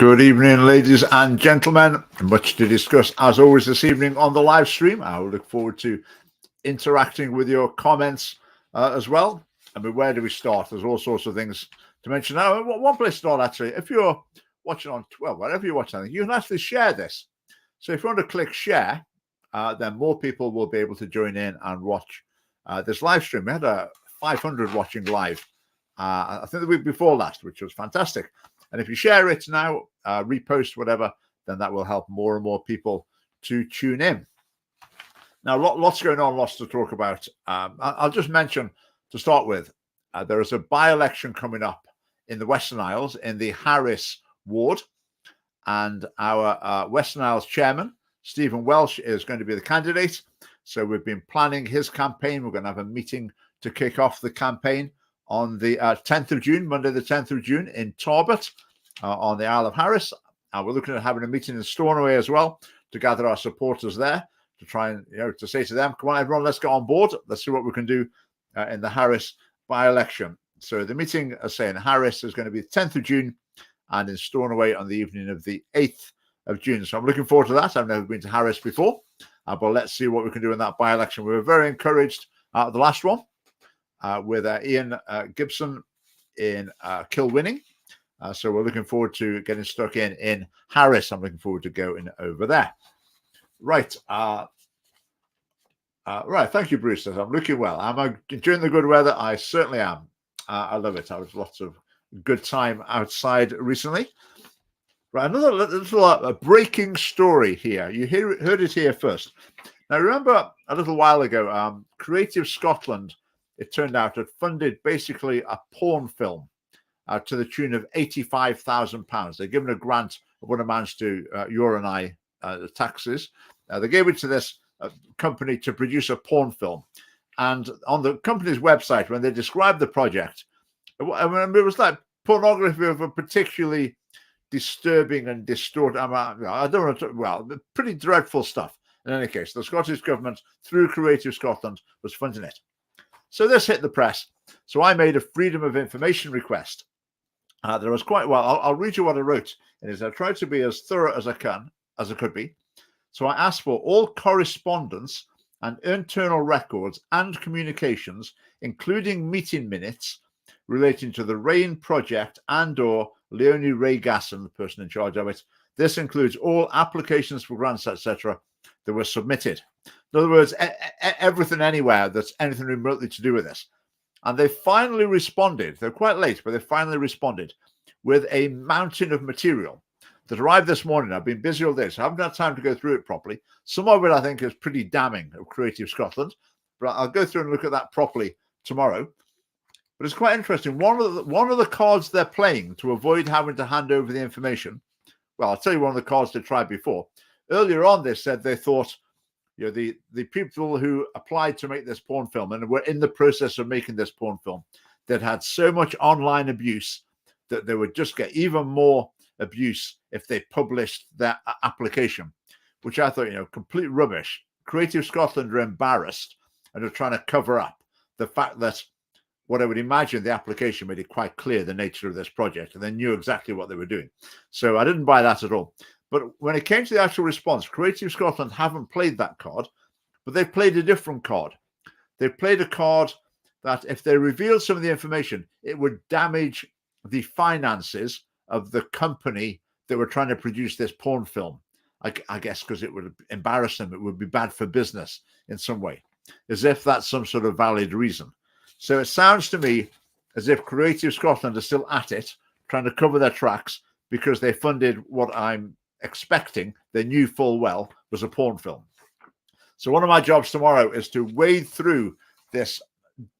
Good evening, ladies and gentlemen. Much to discuss, as always, this evening on the live stream. I will look forward to interacting with your comments as well. I mean, where do we start? There's all sorts of things to mention. Now, one place to start, actually, if you're watching on, well, wherever you're watching, you can actually share this. So if you want to click share, then more people will be able to join in and watch this live stream. We had 500 watching live, I think the week before last, which was fantastic. And if you share it now, repost, whatever, then that will help more and more people to tune in. Now, lots going on, lots to talk about. I'll just mention, to start with, there is a by-election coming up in the Western Isles in the Harris ward. And our Western Isles chairman, Stephen Welsh, is going to be the candidate. So we've been planning his campaign. We're going to have a meeting to kick off the campaign on the 10th of June, Monday the 10th of June in Tarbert on the Isle of Harris. We're looking at having a meeting in Stornoway as well to gather our supporters there to try and, to say to them, come on, everyone, let's get on board. Let's see what we can do in the Harris by-election. So the meeting, as I say, in Harris is going to be the 10th of June and in Stornoway on the evening of the 8th of June. So I'm looking forward to that. I've never been to Harris before, but let's see what we can do in that by-election. We were very encouraged at the last one with Ian Gibson in Kilwinning. So we're looking forward to getting stuck in Harris. I'm looking forward to going over there. Right. Right. Thank you, Bruce. I'm looking well. I'm enjoying the good weather. I certainly am. I love it. I was lots of good time outside recently. Right. Another little breaking story here. You heard it here first. Now, remember a little while ago, Creative Scotland, it turned out, had funded basically a porn film to the tune of £85,000. They're given a grant of what amounts to your and I taxes. They gave it to this company to produce a porn film. And on the company's website, when they described the project, it was like pornography of a particularly disturbing and distorted, I don't want to, well, pretty dreadful stuff. In any case, the Scottish government, through Creative Scotland, was funding it. So this hit the press. So I made a Freedom of Information request. There was quite well. I'll read you what I wrote. It is I tried to be as thorough as I could be. So I asked for all correspondence and internal records and communications, including meeting minutes relating to the RAIN project and/or Leonie Ray-Gasson, the person in charge of it. This includes all applications for grants, etc., that were submitted. In other words, everything anywhere that's anything remotely to do with this. And they finally responded. They're quite late, but they finally responded with a mountain of material that arrived this morning. I've been busy all day, so I haven't had time to go through it properly. Some of it, I think, is pretty damning of Creative Scotland, but I'll go through and look at that properly tomorrow. But it's quite interesting. One of the cards they're playing to avoid having to hand over the information, well, I'll tell you one of the cards they tried before. Earlier on, they said they thought, the people who applied to make this porn film and were in the process of making this porn film that had so much online abuse that they would just get even more abuse if they published that application, which I thought, complete rubbish. Creative Scotland are embarrassed and are trying to cover up the fact that what I would imagine the application made it quite clear the nature of this project, and they knew exactly what they were doing. So I didn't buy that at all. But when it came to the actual response, Creative Scotland haven't played that card, but they've played a different card. They've played a card that if they revealed some of the information, it would damage the finances of the company that were trying to produce this porn film. I guess because it would embarrass them. It would be bad for business in some way, as if that's some sort of valid reason. So it sounds to me as if Creative Scotland are still at it, trying to cover their tracks because they funded what I'm expecting they knew full well was a porn film. So one of my jobs tomorrow is to wade through this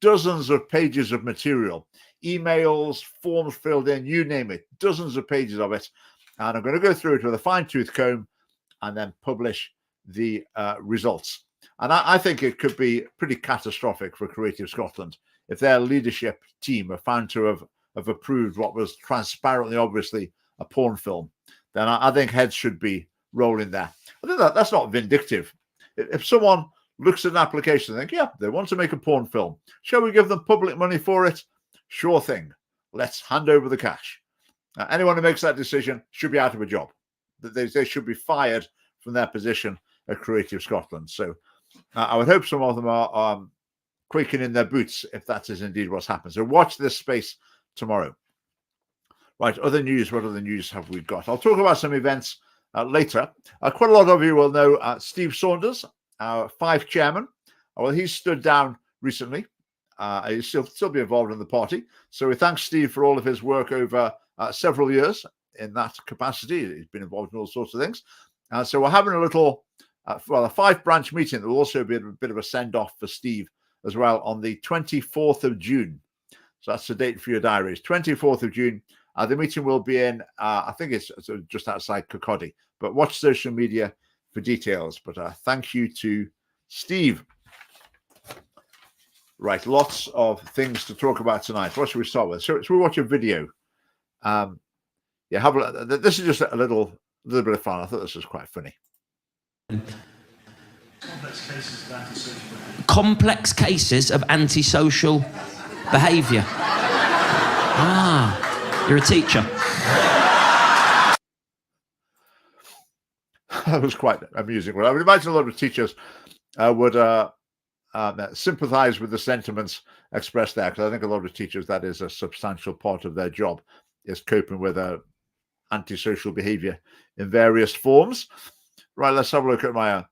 dozens of pages of material, emails, forms filled in, you name it, dozens of pages of it. And I'm going to go through it with a fine-tooth comb and then publish the results. And I think it could be pretty catastrophic for Creative Scotland if their leadership team are found to have approved what was transparently, obviously, a porn film. Then I think heads should be rolling there. I think that's not vindictive. If someone looks at an application and think, yeah, they want to make a porn film, shall we give them public money for it? Sure thing. Let's hand over the cash. Anyone who makes that decision should be out of a job. They should be fired from their position at Creative Scotland. So I would hope some of them are quaking in their boots if that is indeed what's happened. So watch this space tomorrow. Right, other news. What other news have we got? I'll talk about some events later. Quite a lot of you will know Steve Saunders, our Fife chairman. Well, he stood down recently. He'll still be involved in the party. So we thank Steve for all of his work over several years in that capacity. He's been involved in all sorts of things. So we're having a little, a Fife branch meeting. There will also be a bit of a send-off for Steve as well on the 24th of June. So that's the date for your diaries, 24th of June. The meeting will be in, I think it's just outside Kirkcaldy, but watch social media for details. But thank you to Steve. Right, lots of things to talk about tonight. What should we start with? So we watch a video. Yeah, this is just a little bit of fun. I thought this was quite funny. Complex cases of antisocial behaviour. You're a teacher. That was quite amusing. Well, I would imagine a lot of teachers would sympathise with the sentiments expressed there, because I think a lot of teachers, that is a substantial part of their job, is coping with antisocial behaviour in various forms. Right, let's have a look at my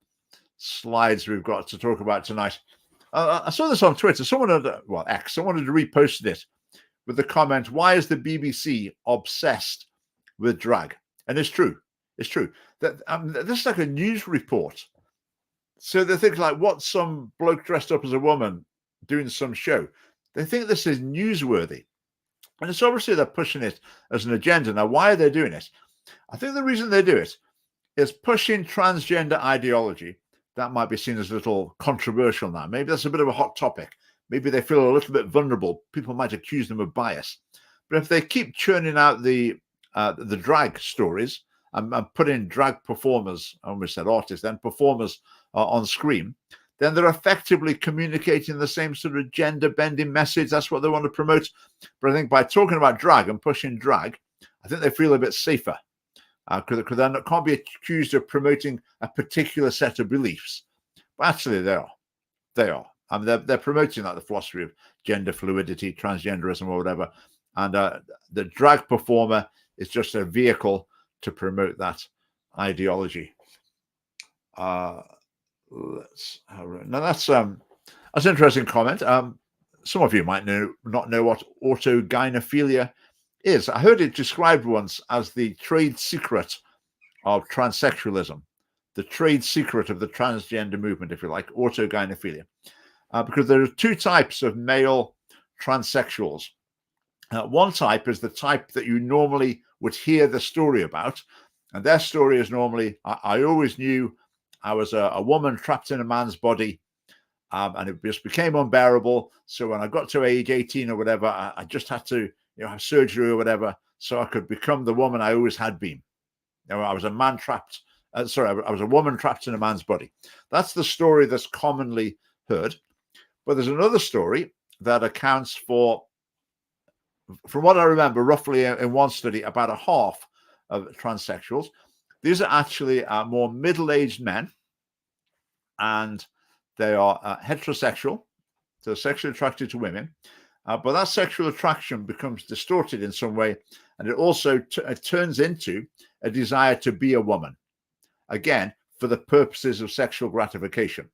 slides we've got to talk about tonight. I saw this on Twitter. Someone had reposted it with the comment, "Why is the BBC obsessed with drag?" And it's true. It's true. That this is like a news report. So they think like, what's some bloke dressed up as a woman doing some show? They think this is newsworthy. And it's obviously they're pushing it as an agenda. Now, why are they doing it? I think the reason they do it is pushing transgender ideology. That might be seen as a little controversial now. Maybe that's a bit of a hot topic. Maybe they feel a little bit vulnerable. People might accuse them of bias. But if they keep churning out the drag stories and putting drag performers, I almost said artists, then performers on screen, then they're effectively communicating the same sort of gender-bending message. That's what they want to promote. But I think by talking about drag and pushing drag, I think they feel a bit safer. Because they can't be accused of promoting a particular set of beliefs. But actually, they are. They are. I mean, they're promoting like the philosophy of gender fluidity, transgenderism, or whatever. And the drag performer is just a vehicle to promote that ideology. Let's have a, now that's an interesting comment. Some of you might not know what autogynephilia is. I heard it described once as the trade secret of transsexualism, the trade secret of the transgender movement, if you like, autogynephilia. Because there are two types of male transsexuals. One type is the type that you normally would hear the story about. And their story is normally, I always knew I was a woman trapped in a man's body, and it just became unbearable. So when I got to age 18 or whatever, I just had to have surgery or whatever, so I could become the woman I always had been. I was a man trapped, I was a woman trapped in a man's body. That's the story that's commonly heard. But there's another story that accounts for, from what I remember, roughly in one study, about a half of transsexuals. These are actually more middle-aged men, and they are heterosexual, so sexually attracted to women. But that sexual attraction becomes distorted in some way, and it also turns into a desire to be a woman, again, for the purposes of sexual gratification.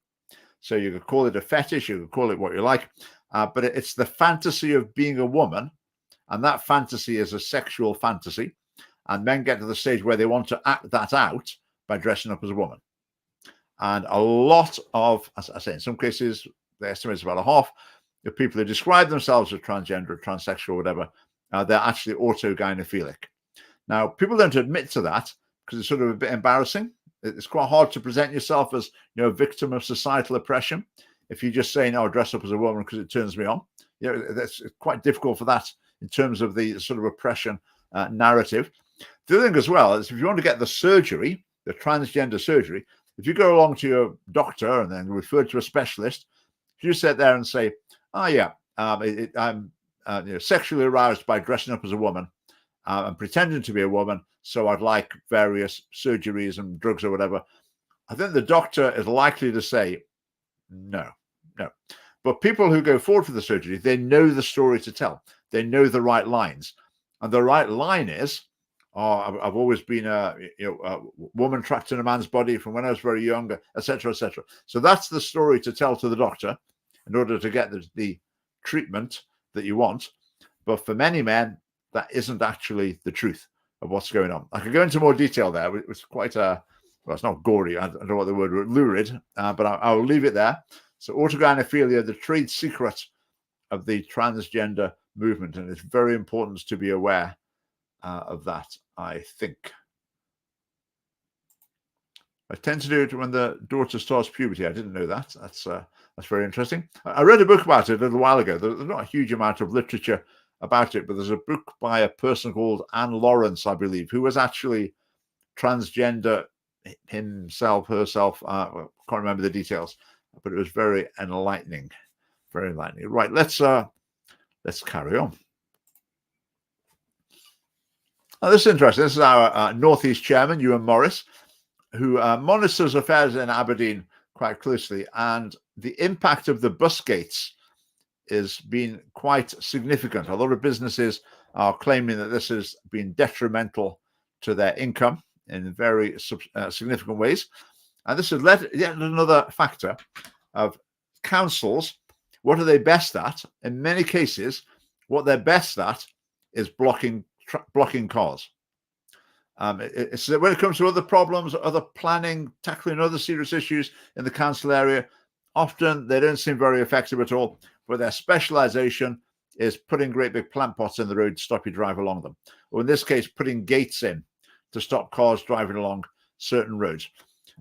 So you could call it a fetish, you could call it what you like, but it's the fantasy of being a woman, and that fantasy is a sexual fantasy, and men get to the stage where they want to act that out by dressing up as a woman. And a lot of, as I say, in some cases, they estimate it's about a half, the people who describe themselves as transgender, transsexual, whatever, they're actually autogynephilic. Now, people don't admit to that because it's sort of a bit embarrassing. It's quite hard to present yourself as, a victim of societal oppression. If you just say, no, I'll dress up as a woman because it turns me on. That's quite difficult for that in terms of the sort of oppression narrative. The other thing as well is if you want to get the surgery, the transgender surgery, if you go along to your doctor and then refer to a specialist, if you sit there and say, I'm sexually aroused by dressing up as a woman, and pretending to be a woman, so I'd like various surgeries and drugs or whatever, I think the doctor is likely to say, no. But people who go forward for the surgery, they know the story to tell. They know the right lines. And the right line is, I've always been a woman trapped in a man's body from when I was very young, etc., etc. So that's the story to tell to the doctor in order to get the treatment that you want. But for many men, that isn't actually the truth of what's going on. I could go into more detail there. It was quite well, it's not gory. I don't know what the word was, lurid, but I'll leave it there. So autogynephilia, the trade secret of the transgender movement, and it's very important to be aware of that, I think. I tend to do it when the daughter starts puberty. I didn't know that. That's very interesting. I read a book about it a little while ago. There's not a huge amount of literature about it, but there's a book by a person called Anne Lawrence, I believe, who was actually transgender himself, herself. I can't remember the details, but it was very enlightening. Very enlightening. Right, let's carry on. Now, this is interesting. This is our Northeast chairman, Ewan Morris, who monitors affairs in Aberdeen quite closely, and the impact of the bus gates is being quite significant. A lot of businesses are claiming that this has been detrimental to their income in very significant ways. And this has led yet another factor of councils. What are they best at? In many cases, what they're best at is blocking cars. It's when it comes to other problems, other planning, tackling other serious issues in the council area, often they don't seem very effective at all, but their specialization is putting great big plant pots in the road to stop you drive along them. Or in this case, putting gates in to stop cars driving along certain roads.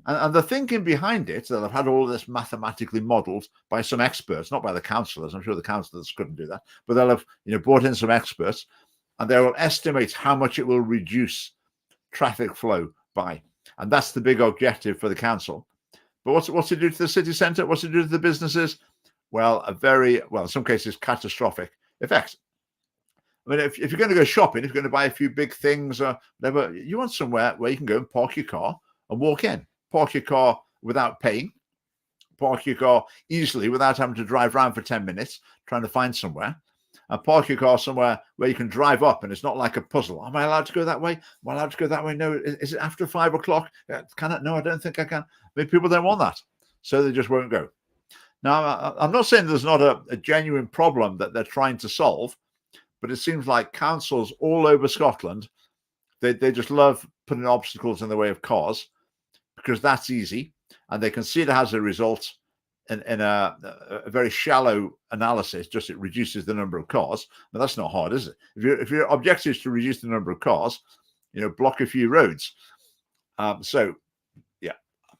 And the thinking behind it, that I've had all of this mathematically modeled by some experts, not by the councillors. I'm sure the councillors couldn't do that, but they'll have brought in some experts, and they will estimate how much it will reduce traffic flow by. And that's the big objective for the council. But what's it do to the city centre? What's it do to the businesses? Well, in some cases, catastrophic effects. I mean, if you're going to go shopping, if you're going to buy a few big things or whatever, you want somewhere where you can go and park your car and walk in. Park your car without paying. Park your car easily without having to drive around for 10 minutes trying to find somewhere. And park your car somewhere where you can drive up and it's not like a puzzle. Am I allowed to go that way? Am I allowed to go that way? No. Is it after 5 o'clock? Can I? No, I don't think I can. I mean, people don't want that. So they just won't go. Now, I'm not saying there's not a genuine problem that they're trying to solve, but it seems like councils all over Scotland, they just love putting obstacles in the way of cars because that's easy. And they can see it has a result in a very shallow analysis, just it reduces the number of cars. But that's not hard, is it? If your objective is to reduce the number of cars, block a few roads. So, yeah,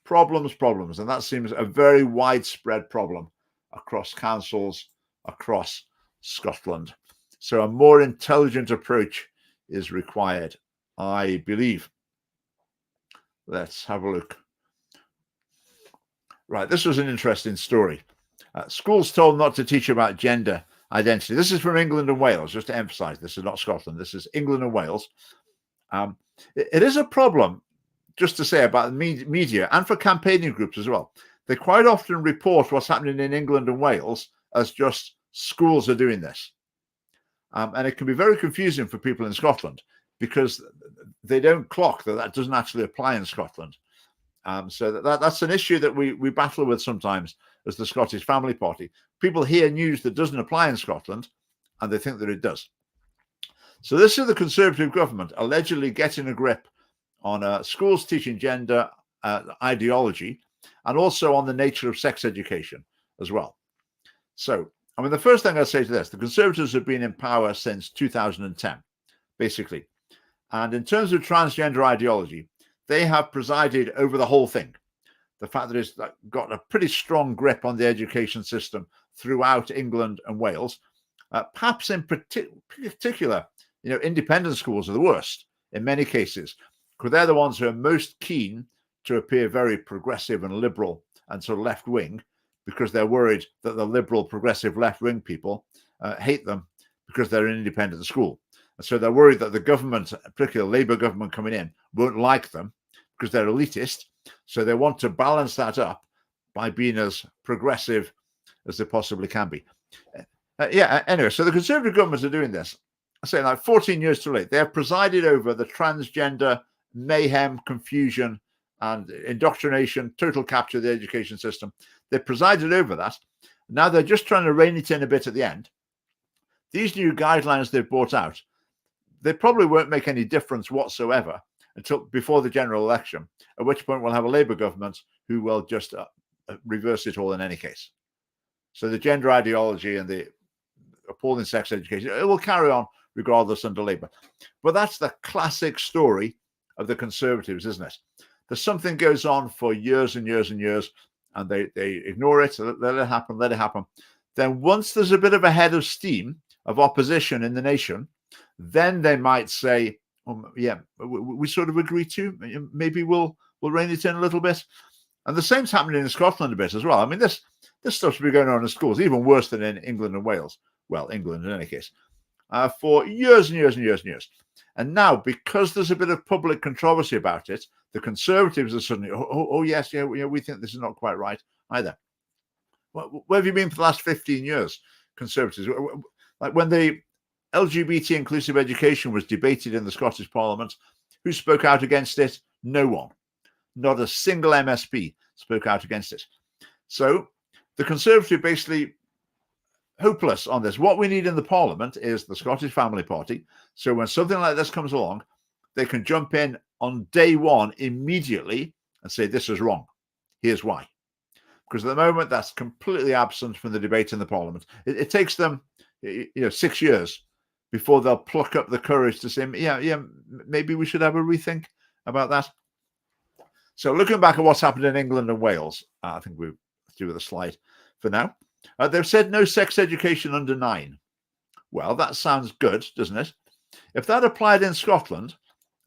problems. And that seems a very widespread problem across councils, across Scotland. So a more intelligent approach is required, I believe. Let's have a look. Right, this was an interesting story. Schools told not to teach about gender identity. This is from England and Wales, just to emphasize, this is not Scotland. This is England and Wales. It is a problem, just to say, about the media and for campaigning groups as well. They quite often report what's happening in England and Wales as just schools are doing this. And it can be very confusing for people in Scotland because they don't clock that doesn't actually apply in Scotland. So that's an issue that we battle with sometimes as the Scottish Family Party. People hear news that doesn't apply in Scotland and they think that it does. So this is the Conservative government allegedly getting a grip on schools teaching gender ideology and also on the nature of sex education as well. So, I mean, the first thing I'd say to this, the Conservatives have been in power since 2010, basically. And in terms of transgender ideology, they have presided over the whole thing. The fact that it's got a pretty strong grip on the education system throughout England and Wales. Perhaps in particular, independent schools are the worst in many cases, because they're the ones who are most keen to appear very progressive and liberal and sort of left-wing, because they're worried that the liberal, progressive, left-wing people hate them because they're an independent school. And so they're worried that the government, particularly the Labour government coming in, won't like them because they're elitist. So they want to balance that up by being as progressive as they possibly can be. Anyway, so the Conservative governments are doing this. I say like 14 years too late. They have presided over the transgender mayhem, confusion, and indoctrination, total capture of the education system. They presided over that. Now they're just trying to rein it in a bit at the end. These new guidelines they've brought out, they probably won't make any difference whatsoever until before the general election, at which point we'll have a Labour government who will just reverse it all in any case. So the gender ideology and the appalling sex education, it will carry on regardless under Labour. But that's the classic story of the Conservatives, isn't it? There's something goes on for years and years and years, and they ignore it, let it happen. Then once there's a bit of a head of steam of opposition in the nation, then they might say, oh, yeah, we sort of agree to, maybe we'll rein it in a little bit. And the same's happening in Scotland a bit as well. I mean, this stuff should be going on in schools, even worse than in England and Wales. Well, England in any case, for years and years and years and years. And now, because there's a bit of public controversy about it, the Conservatives are suddenly, yes, we think this is not quite right either. Where have you been for the last 15 years, Conservatives? Like when the LGBT inclusive education was debated in the Scottish Parliament, who spoke out against it? No one. Not a single MSP spoke out against it. So the Conservative basically hopeless on this. What we need in the Parliament is the Scottish Family Party. So when something like this comes along, they can jump in on day one immediately and say, this is wrong. Here's why. Because at the moment, that's completely absent from the debate in the Parliament. It takes them 6 years before they'll pluck up the courage to say, maybe we should have a rethink about that. So looking back at what's happened in England and Wales, I think we'll do with a slide for now. They've said no sex education under 9. Well, that sounds good, doesn't it? If that applied in Scotland,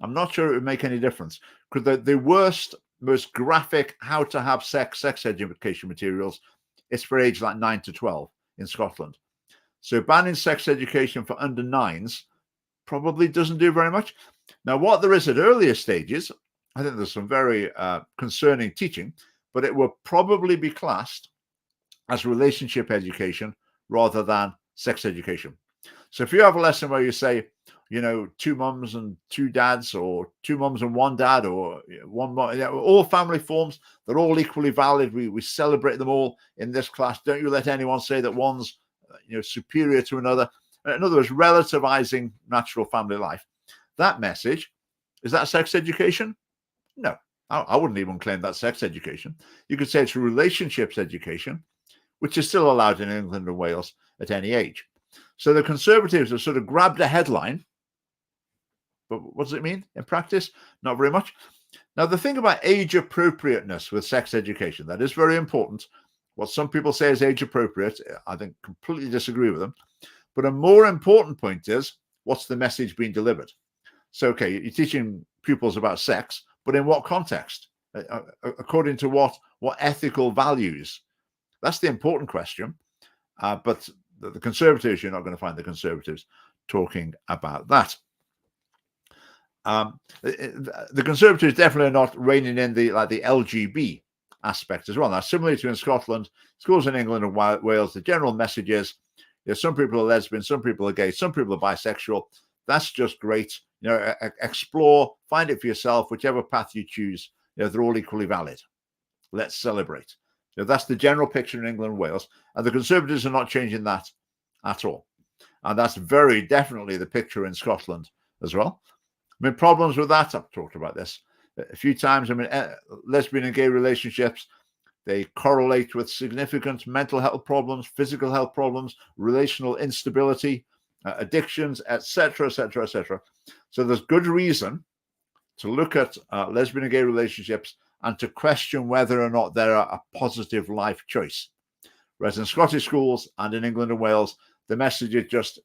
I'm not sure it would make any difference, because the worst, most graphic how to have sex education materials is for age like 9 to 12 in Scotland. So banning sex education for under 9s probably doesn't do very much. Now, what there is at earlier stages, I think there's some very concerning teaching, but it will probably be classed as relationship education rather than sex education. So if you have a lesson where you say, 2 mums and 2 dads, or 2 mums and 1 dad, or one mom, all family forms, they're all equally valid. We celebrate them all in this class. Don't you let anyone say that one's superior to another. In other words, relativizing natural family life. That message, is that sex education? No, I wouldn't even claim that's sex education. You could say it's relationships education, which is still allowed in England and Wales at any age. So the Conservatives have sort of grabbed a headline, but what does it mean in practice? Not very much. Now, the thing about age appropriateness with sex education, that is very important. What some people say is age appropriate, I think completely disagree with them. But a more important point is, what's the message being delivered? So, okay, you're teaching pupils about sex, but in what context? According to what ethical values? That's the important question. But the Conservatives, you're not going to find the Conservatives talking about that. The Conservatives definitely are not reining in the LGB aspect as well. Now, similarly to in Scotland, schools in England and Wales, the general message is, some people are lesbian, some people are gay, some people are bisexual. That's just great. Explore, find it for yourself, whichever path you choose. They're all equally valid. Let's celebrate. That's the general picture in England and Wales, and the Conservatives are not changing that at all. And that's very definitely the picture in Scotland as well. I mean, problems with that, I've talked about this a few times. I mean, lesbian and gay relationships, they correlate with significant mental health problems, physical health problems, relational instability, addictions, etc., etc., etc. So there's good reason to look at lesbian and gay relationships and to question whether or not they're a positive life choice. Whereas in Scottish schools and in England and Wales, the message is just,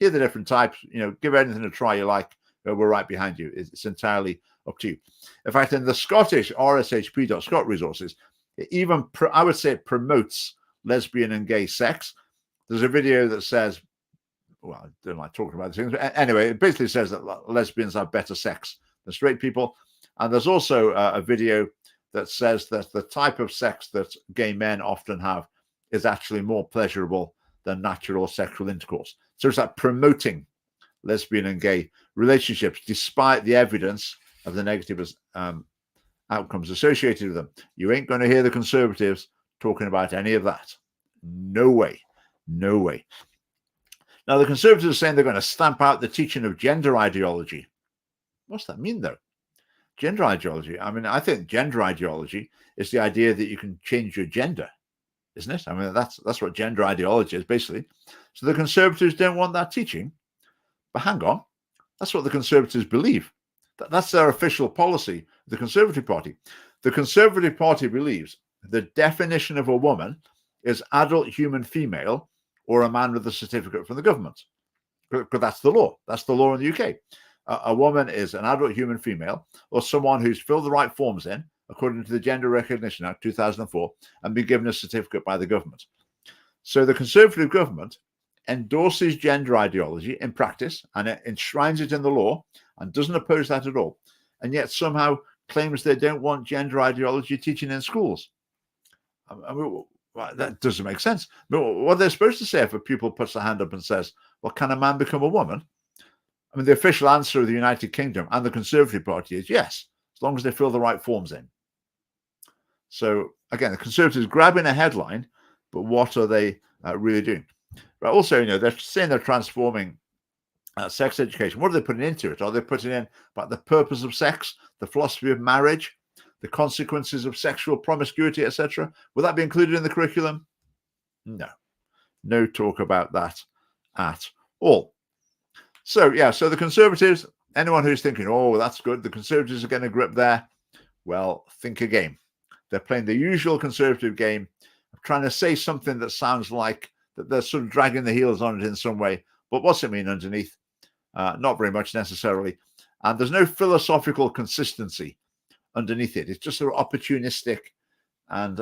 hear the different types, give anything a try you like, we're right behind you. It's entirely up to you. In fact, in the Scottish rshp.scot resources, it even, I would say, it promotes lesbian and gay sex. There's a video that says well, I don't like talking about these things, but anyway, it basically says that lesbians have better sex than straight people. And there's also a video that says that the type of sex that gay men often have is actually more pleasurable than natural sexual intercourse. So it's like promoting lesbian and gay relationships, despite the evidence of the negative outcomes associated with them. You ain't going to hear the Conservatives talking about any of that. No way. No way. Now, the Conservatives are saying they're going to stamp out the teaching of gender ideology. What's that mean, though? Gender ideology. I mean, I think gender ideology is the idea that you can change your gender, isn't it? I mean, that's what gender ideology is, basically. So the Conservatives don't want that teaching. But hang on, that's what the Conservatives believe. That's their official policy, the Conservative Party. The Conservative Party believes the definition of a woman is adult human female or a man with a certificate from the government. Because that's the law. That's the law in the UK. A woman is an adult human female or someone who's filled the right forms in, according to the Gender Recognition Act 2004, and been given a certificate by the government. So the Conservative government endorses gender ideology in practice and it enshrines it in the law and doesn't oppose that at all, and yet somehow claims they don't want gender ideology teaching in schools. I mean, that doesn't make sense. But what they're supposed to say if a pupil puts their hand up and says, well, can a man become a woman? I mean, the official answer of the United Kingdom and the Conservative Party is yes, as long as they fill the right forms in. So, again, the Conservatives grabbing a headline, but what are they really doing? But also, they're saying they're transforming sex education. What are they putting into it? Are they putting in about the purpose of sex, the philosophy of marriage, the consequences of sexual promiscuity, etc.? Will that be included in the curriculum? No. No talk about that at all. So, so the Conservatives, anyone who's thinking, oh, that's good, the Conservatives are getting a grip there, well, think again. They're playing the usual Conservative game of trying to say something that sounds like that they're sort of dragging the heels on it in some way. But what's it mean underneath? Not very much necessarily. And there's no philosophical consistency underneath it. It's just sort of opportunistic and,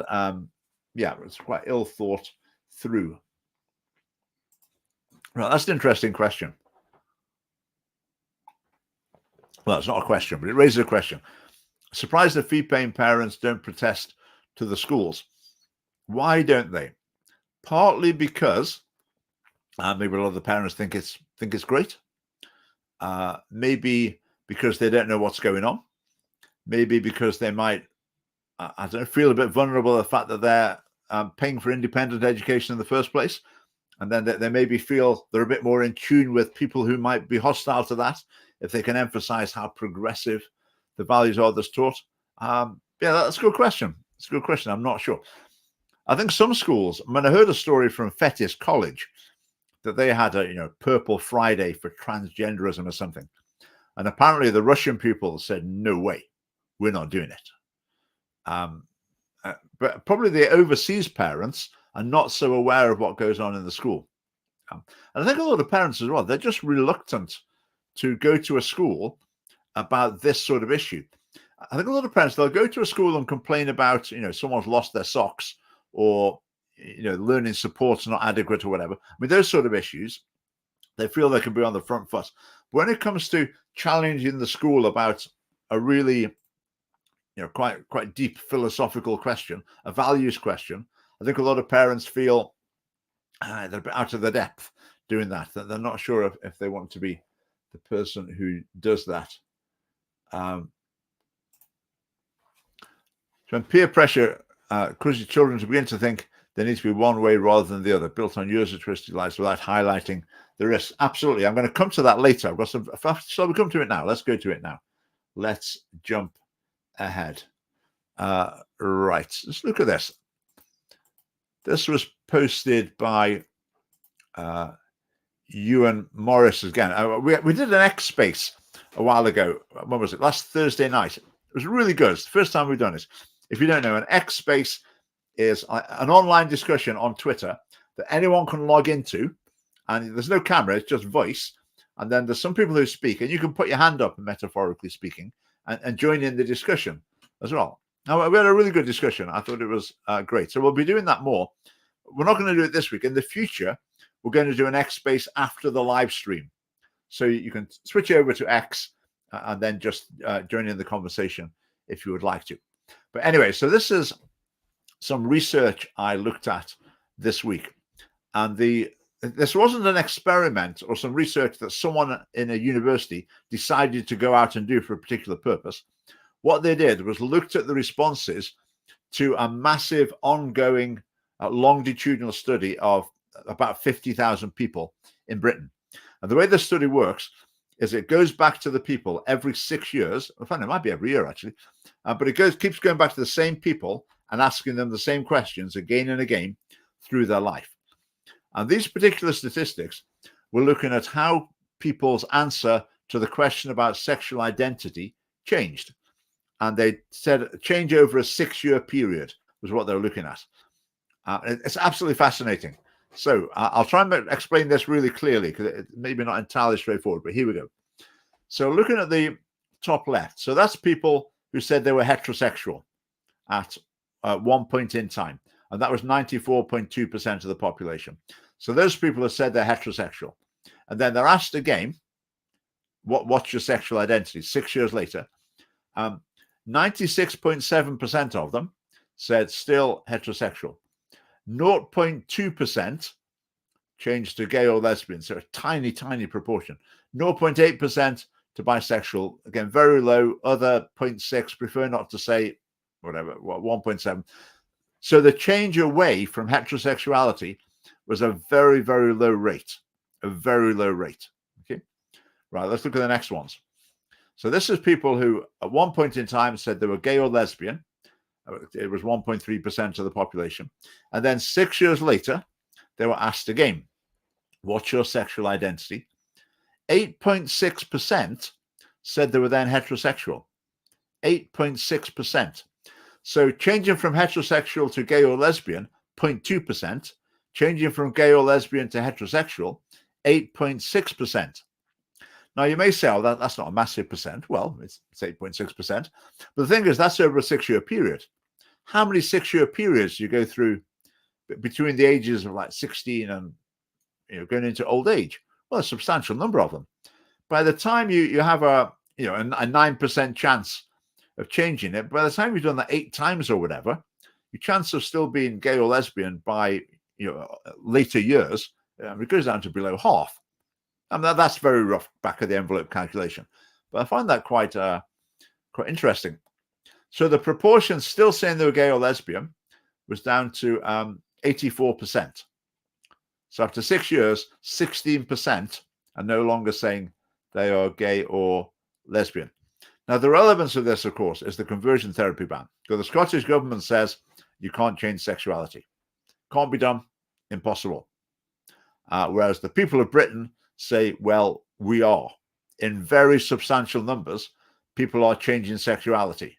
it's quite ill thought through. Right, that's an interesting question. Well, it's not a question, but it raises a question. Surprised that fee-paying parents don't protest to the schools. Why don't they? Partly because maybe a lot of the parents think it's great. Maybe because they don't know what's going on. Maybe because they might, feel a bit vulnerable to the fact that they're paying for independent education in the first place. And then they maybe feel they're a bit more in tune with people who might be hostile to that if they can emphasize how progressive the values are that's taught. That's a good question. It's a good question. I'm not sure. I think some schools, I heard a story from Fettes College that they had a Purple Friday for transgenderism or something. And apparently the Russian pupils said, no way, we're not doing it. But probably the overseas parents are not so aware of what goes on in the school. And I think a lot of parents as well, they're just reluctant to go to a school about this sort of issue. I think a lot of parents, they'll go to a school and complain about, someone's lost their socks or, learning support's not adequate or whatever. I mean, those sort of issues, they feel they can be on the front foot. But when it comes to challenging the school about a really, quite deep philosophical question, a values question, I think a lot of parents feel they're a bit out of their depth doing that. That they're not sure if they want to be the person who does that. So when peer pressure causes children to begin to think there needs to be one way rather than the other, built on user-twisted lies without highlighting the risks. Absolutely. I'm going to come to that later. I've got some. Shall we come to it now? Let's go to it now. Let's jump ahead. Right. Let's look at this. This was posted by Ewan Morris again. We did an X Space a while ago. When was it? Last Thursday night. It was really good. It's the first time we've done it. If you don't know, an X Space is an online discussion on Twitter that anyone can log into, and there's no camera, it's just voice. And then there's some people who speak, and you can put your hand up, metaphorically speaking, and join in the discussion as well. Now, we had a really good discussion. I thought it was great. So we'll be doing that more. We're not going to do it this week. In the future, we're going to do an X space after the live stream. So you can switch over to X and then just join in the conversation if you would like to. But anyway, so this is some research I looked at this week. And this wasn't an experiment or some research that someone in a university decided to go out and do for a particular purpose. What they did was looked at the responses to a massive ongoing longitudinal study of about 50,000 people in Britain. And the way the study works is it goes back to the people every 6 years. I find it might be every year actually, but it keeps going back to the same people and asking them the same questions again and again through their life. And these particular statistics were looking at how people's answer to the question about sexual identity changed. And they said change over a 6-year period was what they were looking at. It's absolutely fascinating. So I'll try and explain this really clearly because it's maybe not entirely straightforward, but here we go. So looking at the top left, so that's people who said they were heterosexual at one point in time, and that was 94.2% of the population. So those people have said they're heterosexual, and then they're asked again, what's your sexual identity? 6 years later, 96.7% of them said still heterosexual. 0.2% changed to gay or lesbian, so a tiny, tiny proportion. 0.8% to bisexual, again, very low. Other 0.6, prefer not to say, whatever, 1.7. So the change away from heterosexuality was a very, very low rate, a very low rate. Okay, right, let's look at the next ones. So this is people who at one point in time said they were gay or lesbian. It was 1.3% of the population. And then 6 years later, they were asked again, what's your sexual identity? 8.6% said they were then heterosexual. 8.6%. So changing from heterosexual to gay or lesbian, 0.2%. Changing from gay or lesbian to heterosexual, 8.6%. Now, you may say, oh, that's not a massive percent. Well, it's 8.6%. But the thing is, that's over a 6-year period. How many 6-year periods do you go through between the ages of like 16 and going into old age? Well, a substantial number of them. By the time you have a 9% chance of changing it, by the time you've done that 8 times or whatever, your chance of still being gay or lesbian by later years it goes down to below half. And that's very rough back of the envelope calculation, but I find that quite interesting. So the proportion still saying they were gay or lesbian was down to 84%. So after 6 years, 16% are no longer saying they are gay or lesbian. Now, the relevance of this, of course, is the conversion therapy ban. So the Scottish government says you can't change sexuality. Can't be done. Impossible. Whereas the people of Britain say, well, we are. In very substantial numbers, people are changing sexuality.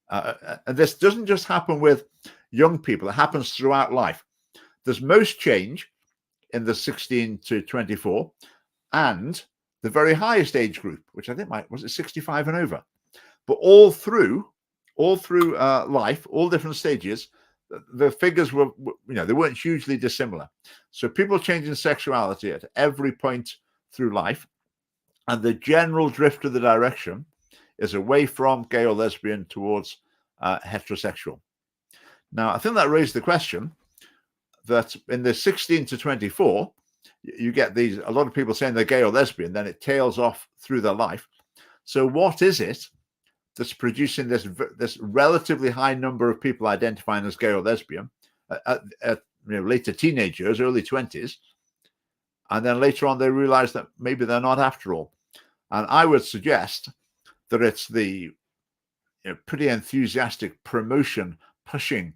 And this doesn't just happen with young people. It happens throughout life. There's most change in the 16 to 24 and the very highest age group, which I think was it 65 and over. But all through life, all different stages, the figures were, they weren't hugely dissimilar. So people changing sexuality at every point through life, and the general drift of the direction is away from gay or lesbian towards heterosexual. Now, I think that raised the question that in the 16 to 24, you get a lot of people saying they're gay or lesbian, then it tails off through their life. So what is it that's producing this relatively high number of people identifying as gay or lesbian at later teenage years, early 20s, and then later on they realize that maybe they're not after all? And I would suggest that it's the pretty enthusiastic promotion, pushing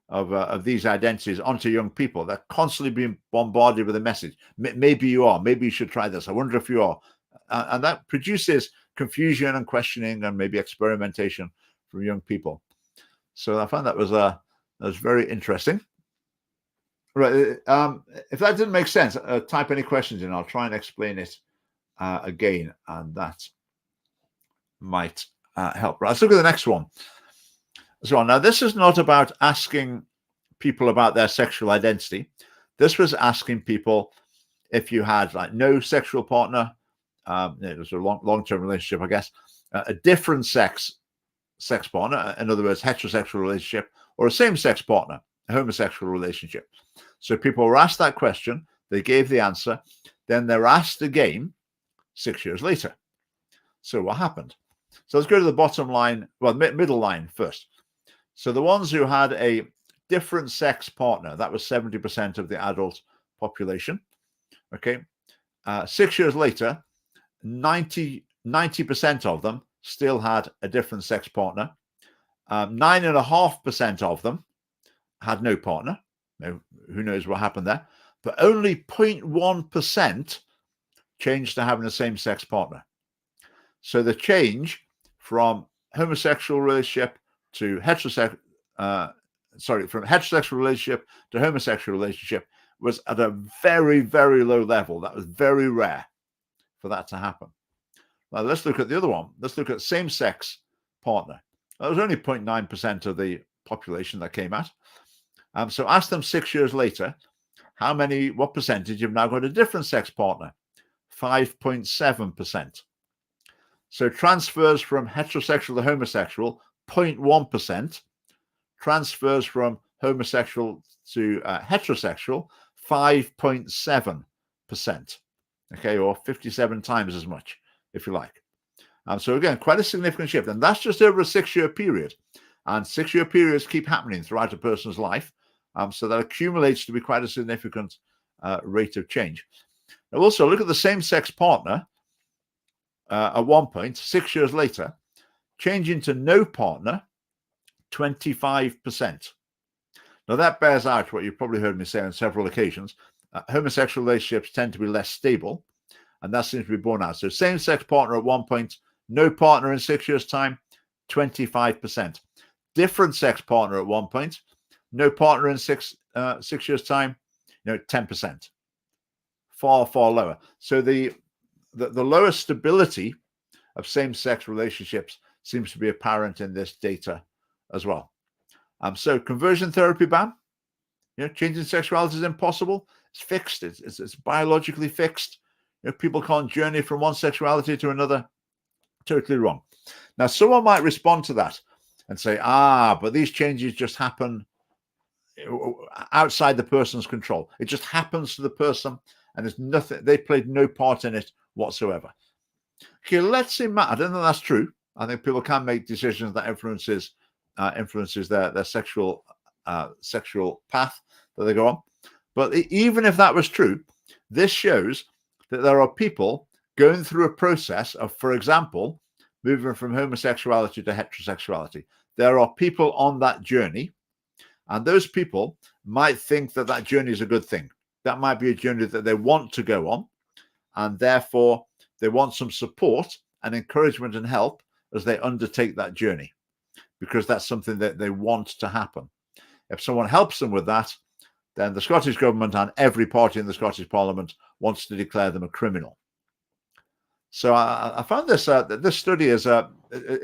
of these identities onto young people. They're constantly being bombarded with a message. Maybe you are. Maybe you should try this. I wonder if you are. And that produces confusion and questioning and maybe experimentation from young people. So I found that was very interesting. Right. If that didn't make sense, type any questions in. I'll try and explain it again, and that might help. Right. Let's look at the next one. So now this is not about asking people about their sexual identity. This was asking people if you had like no sexual partner, it was a long-term relationship, I guess, a different sex partner, in other words, heterosexual relationship, or a same-sex partner, a homosexual relationship. So people were asked that question, they gave the answer, then they're asked again 6 years later. So what happened? So let's go to the bottom line, well, middle line first. So the ones who had a different sex partner, that was 70% of the adult population. Okay. 6 years later, 90% of them still had a different sex partner. 9.5% of them had no partner. No, who knows what happened there? But only 0.1% changed to having a same-sex partner. So the change from homosexual relationship to heterosexual, from heterosexual relationship to homosexual relationship was at a very, very low level. That was very rare for that to happen. Now let's look at the other one. Let's look at same-sex partner. That was only 0.9% of the population that came at. So ask them 6 years later, what percentage have now got a different sex partner? 5.7%. So transfers from heterosexual to homosexual, 0.1%. Transfers from homosexual to heterosexual, 5.7%. Okay, or 57 times as much, if you like. So again, quite a significant shift. And that's just over a 6-year period. And 6-year periods keep happening throughout a person's life. So that accumulates to be quite a significant rate of change. Now also look at the same-sex partner at one point, 6 years later, changing to no partner, 25%. Now that bears out what you've probably heard me say on several occasions. Homosexual relationships tend to be less stable, and that seems to be borne out. So same-sex partner at one point, no partner in 6 years' time, 25%. Different sex partner at one point, no partner in 6 years' time, 10%. Far, far lower. So the lower stability of same-sex relationships seems to be apparent in this data as well. So conversion therapy ban, changing sexuality is impossible. It's fixed. It's biologically fixed. People can't journey from one sexuality to another. Totally wrong. Now, someone might respond to that and say, but these changes just happen outside the person's control. It just happens to the person, and there's nothing. They played no part in it whatsoever. Okay, let's see. I don't think that's true. I think people can make decisions that influences their sexual path that they go on. But even if that was true, this shows that there are people going through a process of, for example, moving from homosexuality to heterosexuality. There are people on that journey, and those people might think that that journey is a good thing. That might be a journey that they want to go on, and therefore they want some support and encouragement and help as they undertake that journey, because that's something that they want to happen. If someone helps them with that, then the Scottish government and every party in the Scottish Parliament wants to declare them a criminal. So I found this study is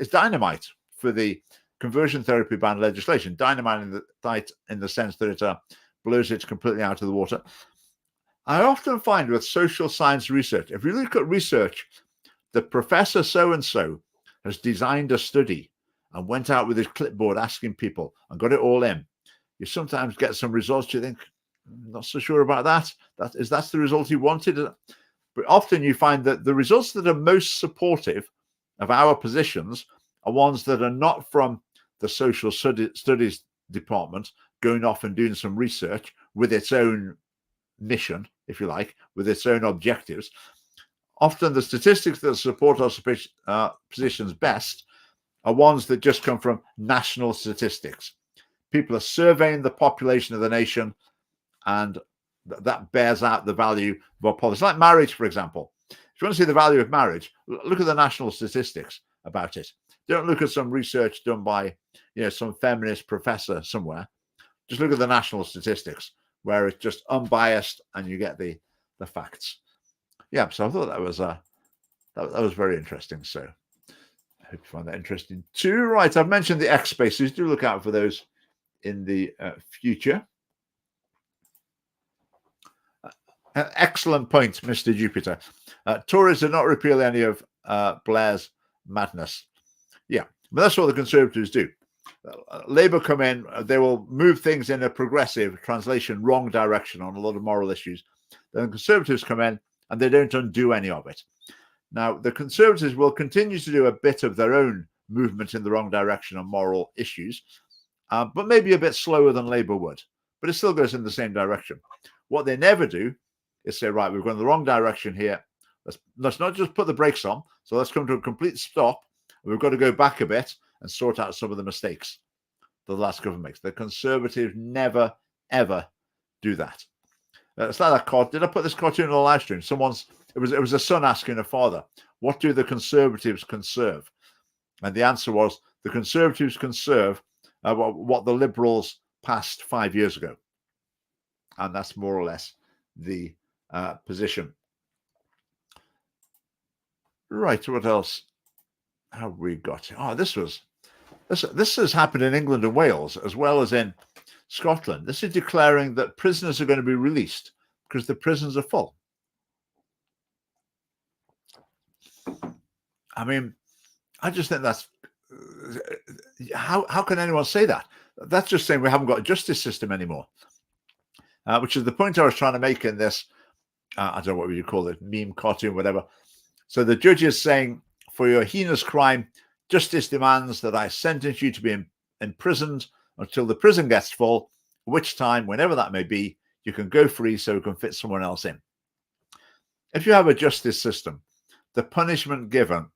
dynamite for the conversion therapy ban legislation. Dynamite in the sense that it blows it completely out of the water. I often find with social science research, if you look at research, that Professor so-and-so has designed a study and went out with his clipboard asking people and got it all in. You sometimes get some results you think, not so sure about that. That's the result he wanted. But often you find that the results that are most supportive of our positions are ones that are not from the social studies department going off and doing some research with its own mission, if you like, with its own objectives. Often the statistics that support our positions best are ones that just come from national statistics. People are surveying the population of the nation, and that bears out the value of our policy. Like marriage, for example. If you want to see the value of marriage, look at the national statistics about it. Don't look at some research done by some feminist professor somewhere. Just look at the national statistics, where it's just unbiased and you get the facts. Yeah, so I thought that was very interesting. So I hope you find that interesting too. Right, I've mentioned the X spaces. Do look out for those in the future. Excellent point, Mr. Jupiter. Tories did not repeal any of Blair's madness. Yeah, but that's what the Conservatives do. Labour come in, they will move things in a progressive, translation, wrong direction on a lot of moral issues. Then the Conservatives come in and they don't undo any of it. Now, the Conservatives will continue to do a bit of their own movement in the wrong direction on moral issues, but maybe a bit slower than Labour would. But it still goes in the same direction. What they never do is say, right, we've gone in the wrong direction here. Let's not just put the brakes on. So let's come to a complete stop. We've got to go back a bit and sort out some of the mistakes that the last government makes. The Conservatives never, ever do that. It's like that cartoon. Did I put this cartoon on the live stream? It was a son asking a father, what do the Conservatives conserve? And the answer was, the Conservatives conserve what the Liberals passed 5 years ago. And that's more or less the position. Right, what else have we got? Oh, this has happened in England and Wales as well as in Scotland. This is declaring that prisoners are going to be released because the prisons are full. I mean, I just think that's how can anyone say that? That's just saying we haven't got a justice system anymore, which is the point I was trying to make in this. I don't know what you call it, meme, cartoon, whatever. So the judge is saying, for your heinous crime, justice demands that I sentence you to be imprisoned until the prison gets full, which time, whenever that may be, you can go free so we can fit someone else in. If you have a justice system, the punishment given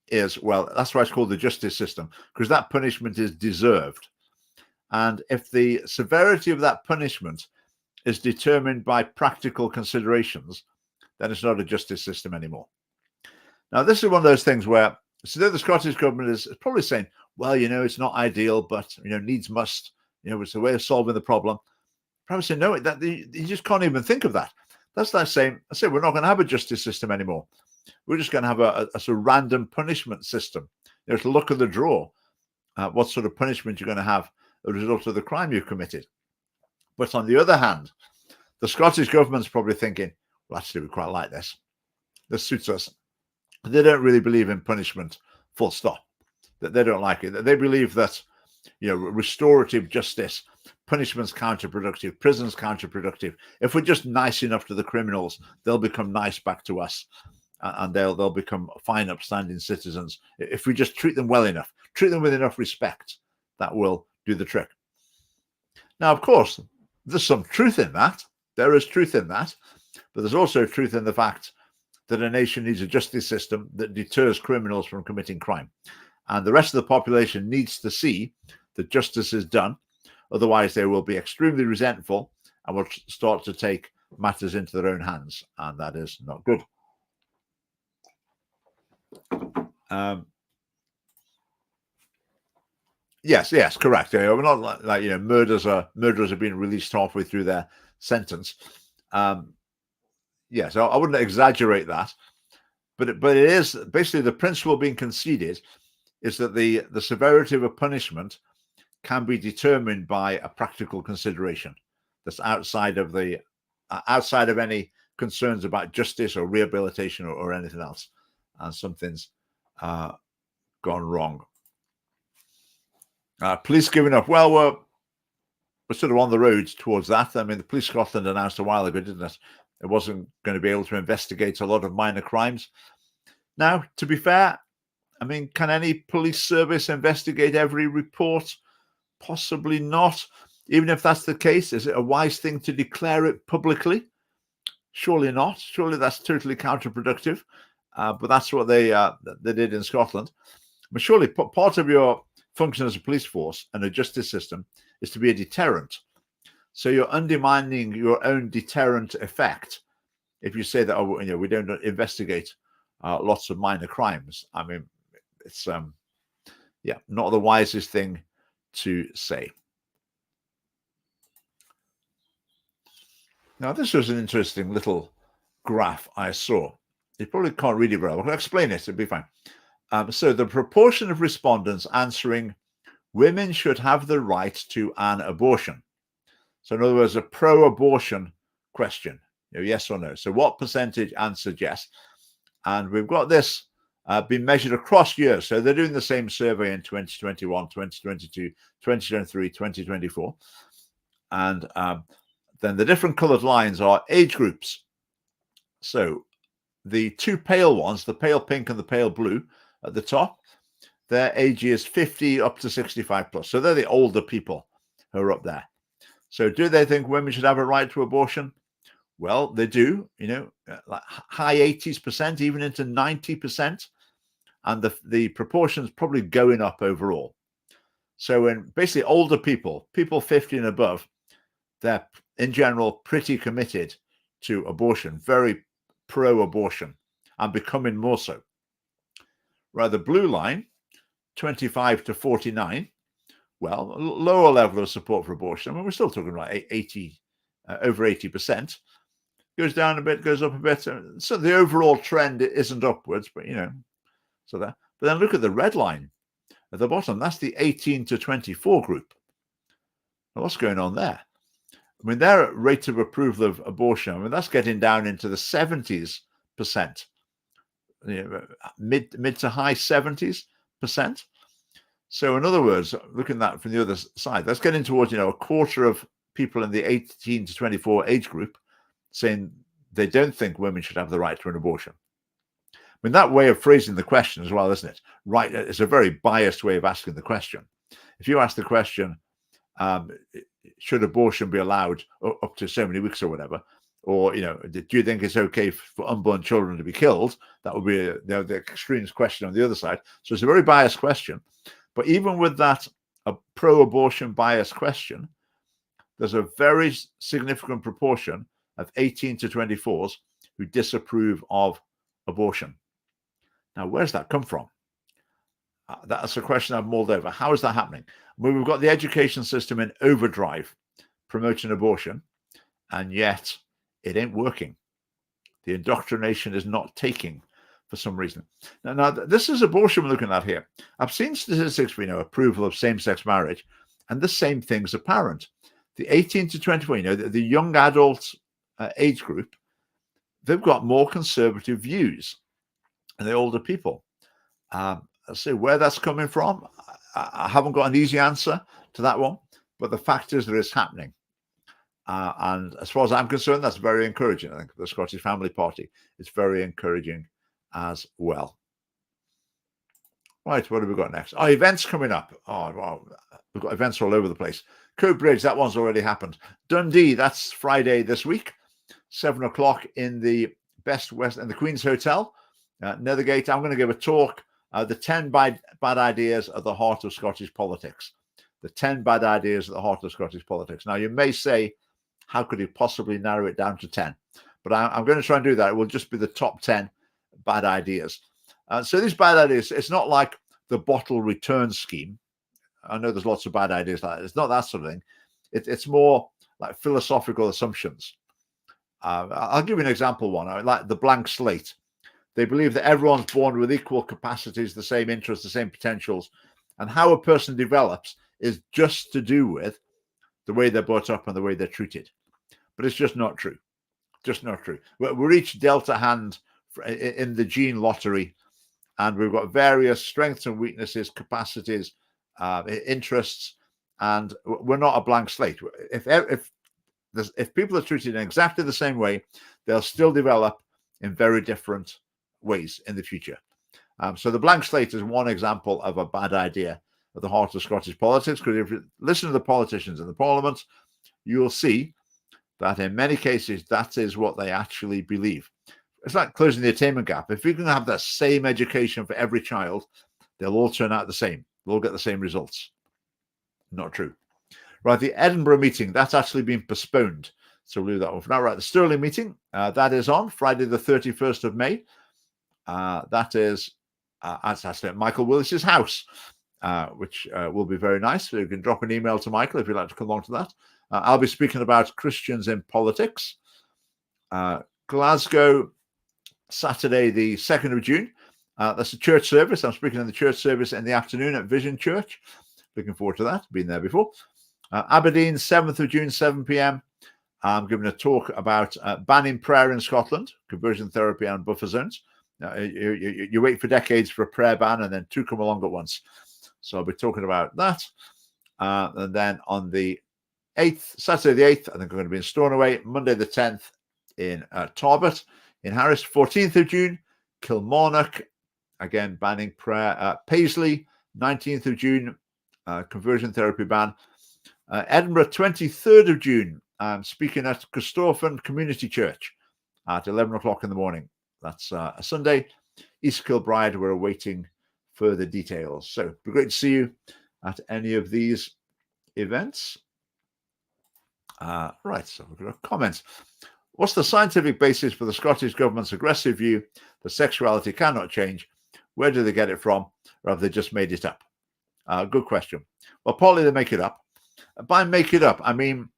is, well, that's why it's called the justice system, because that punishment is deserved. And if the severity of that punishment is determined by practical considerations, then it's not a justice system anymore. Now, this is one of those things where, so the Scottish government is probably saying, well, it's not ideal, but, needs must, it's a way of solving the problem. Probably saying, no, you just can't even think of that. That's like saying, we're not going to have a justice system anymore. We're just going to have a sort of random punishment system. It's a luck of the draw, what sort of punishment you're going to have as a result of the crime you've committed. But on the other hand, the Scottish government's probably thinking, well, actually, we quite like this. This suits us. They don't really believe in punishment, full stop. That they don't like it. They believe that, restorative justice, punishment's counterproductive, prison's counterproductive. If we're just nice enough to the criminals, they'll become nice back to us, and they'll become fine, upstanding citizens. If we just treat them well enough, treat them with enough respect, that will do the trick. Now, of course, there's some truth in that. There is truth in that, but there's also truth in the fact that a nation needs a justice system that deters criminals from committing crime. And the rest of the population needs to see that justice is done. Otherwise, they will be extremely resentful and will start to take matters into their own hands. And that is not good. Yes, correct. We're not like murderers are being released halfway through their sentence. Yes, I wouldn't exaggerate that, but it is basically the principle being conceded is that the severity of a punishment can be determined by a practical consideration that's outside of any concerns about justice or rehabilitation or anything else, and something's gone wrong. Police giving up. Well, we're sort of on the road towards that. I mean, the Police Scotland announced a while ago, didn't it? It wasn't going to be able to investigate a lot of minor crimes. Now, to be fair, I mean, can any police service investigate every report? Possibly not. Even if that's the case, is it a wise thing to declare it publicly? Surely not. Surely that's totally counterproductive. But that's what they did in Scotland. But surely part of your function as a police force and a justice system is to be a deterrent. So you're undermining your own deterrent effect if you say that, we don't investigate lots of minor crimes. I mean, it's not the wisest thing to say. Now, this was an interesting little graph I saw. You probably can't read it very well. I'll explain it. It'll be fine. So the proportion of respondents answering women should have the right to an abortion. So in other words, a pro-abortion question. Yes or no. So what percentage answered yes? And we've got this been measured across years. So they're doing the same survey in 2021, 2022, 2023, 2024. And then the different coloured lines are age groups. So the two pale ones, the pale pink and the pale blue at the top, their age is 50 up to 65 plus. So they're the older people who are up there. So do they think women should have a right to abortion? Well, they do, like high 80s%, even into 90%. And the proportion's probably going up overall. So when basically older people 50 and above, they're in general pretty committed to abortion, very pro-abortion, and becoming more so. Right, the blue line, 25 to 49, well, a lower level of support for abortion. I mean, we're still talking about 80, over 80%. Goes down a bit, goes up a bit. So the overall trend isn't upwards, but so that. But then look at the red line at the bottom. That's the 18 to 24 group. Now, what's going on there? I mean, their rate of approval of abortion, I mean, that's getting down into the 70s%, mid to high 70s%. So in other words, looking at that from the other side, that's getting towards, a quarter of people in the 18 to 24 age group saying they don't think women should have the right to an abortion. I mean, that way of phrasing the question as well, isn't it? Right, it's a very biased way of asking the question. If you ask the question, should abortion be allowed up to so many weeks or whatever, or do you think it's okay for unborn children to be killed? That would be the extremist question on the other side. So it's a very biased question. But even with that, a pro-abortion biased question, there's a very significant proportion of 18 to 24s who disapprove of abortion. Now, where's that come from? That's a question I've mulled over. How is that happening? Well, we've got the education system in overdrive promoting abortion, and yet it ain't working. The indoctrination is not taking for some reason. Now, this is abortion we're looking at here. I've seen statistics for, approval of same-sex marriage, and the same thing's apparent. The 18 to 24, the young adult age group, they've got more conservative views than the older people. So where that's coming from, I haven't got an easy answer to that one, but the fact is that it's happening. And as far as I'm concerned, that's very encouraging. I think the Scottish Family Party is very encouraging as well. Right, what have we got next? Oh, events coming up. Oh, well, we've got events all over the place. Coat Bridge, that one's already happened. Dundee, that's Friday this week, 7 o'clock in the Best West in the Queen's Hotel, Nethergate. I'm going to give a talk, the 10 bad ideas at the heart of Scottish politics. The 10 bad ideas at the heart of Scottish politics. Now, you may say, how could you possibly narrow it down to 10? But I'm going to try and do that. It will just be the top 10 bad ideas. So these bad ideas, it's not like the bottle return scheme. I know there's lots of bad ideas like that. It's not that sort of thing. It's more like philosophical assumptions. I'll give you an example one. Like the blank slate. They believe that everyone's born with equal capacities, the same interests, the same potentials. And how a person develops is just to do with the way they're brought up and the way they're treated. But it's just not true. Just not true. We're each dealt a hand in the gene lottery, and we've got various strengths and weaknesses, capacities, interests, and we're not a blank slate. If people are treated in exactly the same way, they'll still develop in very different ways in the future. So the blank slate is one example of a bad idea at the heart of Scottish politics, because if you listen to the politicians in the Parliament, you'll see that in many cases that is what they actually believe. It's like closing the attainment gap. If you can have the same education for every child, they'll all turn out the same. They'll all get the same results. Not true. Right, the Edinburgh meeting, that's actually been postponed. So we'll do that one for now. Right, the Stirling meeting, that is on Friday the 31st of May. That is actually at Michael Willis's house, which will be very nice. So you can drop an email to Michael if you'd like to come along to that. I'll be speaking about Christians in politics. Glasgow, Saturday the 2nd of June. That's a church service. I'm speaking in the church service in the afternoon at Vision Church. Looking forward to that. Been there before. Aberdeen, 7th of June, 7 p.m. I'm giving a talk about banning prayer in Scotland, conversion therapy and buffer zones. You wait for decades for a prayer ban, and then two come along at once. So I'll be talking about that. And then on the 8th, Saturday the 8th, I think I'm going to be in Stornoway. Monday the 10th in Tarbert. In Harris, 14th of June, Kilmarnock, again banning prayer. Paisley, 19th of June, conversion therapy ban. Edinburgh, 23rd of June, I'm speaking at Christophan Community Church at 11 o'clock in the morning. That's a Sunday. East Kilbride, we're awaiting further details. So it'd be great to see you at any of these events. Right, so we've got comments. What's the scientific basis for the Scottish government's aggressive view that sexuality cannot change? Where do they get it from? Or have they just made it up? Good question. Well, partly they make it up. By make it up, I mean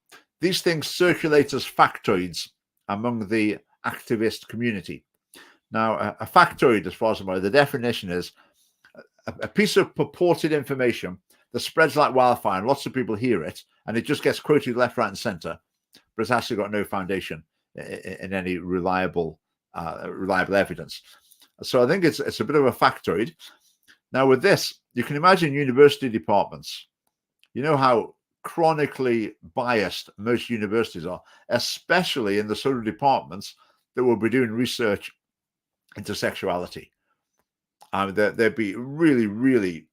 these things circulate as factoids among the activist community. Now, a factoid, as far as I'm aware, the definition is a piece of purported information that spreads like wildfire and lots of people hear it, and it just gets quoted left, right, and center, but it's actually got no foundation in any reliable evidence. So I think it's a bit of a factoid. Now, with this, you can imagine university departments. You know how chronically biased most universities are, especially in the sort of departments that will be doing research into sexuality. There'd be really, really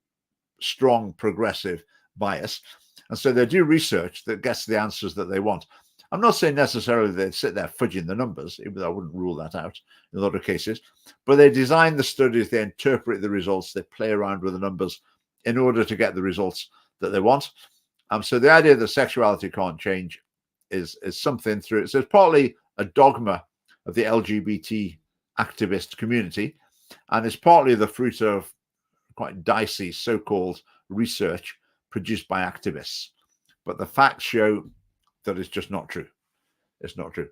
strong progressive bias. And so they do research that gets the answers that they want. I'm not saying necessarily they sit there fudging the numbers, even though I wouldn't rule that out in a lot of cases, but they design the studies, they interpret the results, they play around with the numbers in order to get the results that they want. So the idea that sexuality can't change is something through it. So it's partly a dogma of the LGBT activist community, and it's partly the fruit of quite dicey so-called research produced by activists. But the facts show that it's just not true. It's not true.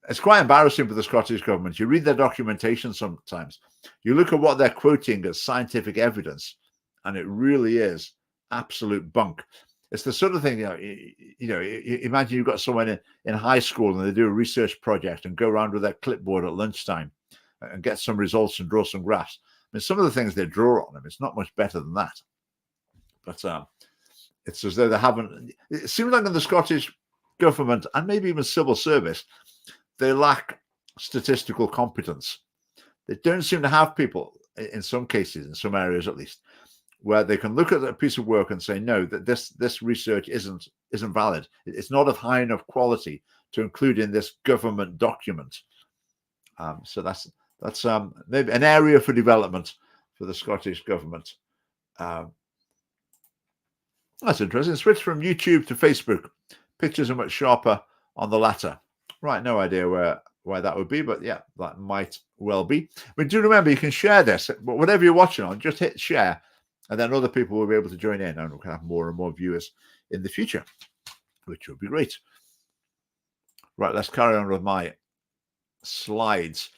It's quite embarrassing for the Scottish government. You read their documentation sometimes. You look at what they're quoting as scientific evidence, and it really is absolute bunk. It's the sort of thing, imagine you've got someone in high school and they do a research project and go around with their clipboard at lunchtime and get some results and draw some graphs. I mean, some of the things they draw on them, it's not much better than that. But it's as though they haven't. It seems like in the Scottish government and maybe even civil service, they lack statistical competence. They don't seem to have people, in some cases, in some areas at least, where they can look at a piece of work and say, no, that this research isn't valid. It's not of high enough quality to include in this government document. So that's maybe an area for development for the Scottish government. That's interesting. Switch from YouTube to Facebook. Pictures are much sharper on the latter. Right, no idea why that would be, but yeah, that might well be. But do remember, you can share this. Whatever you're watching on, just hit share, and then other people will be able to join in, and we can have more and more viewers in the future, which would be great. Right, let's carry on with my slides.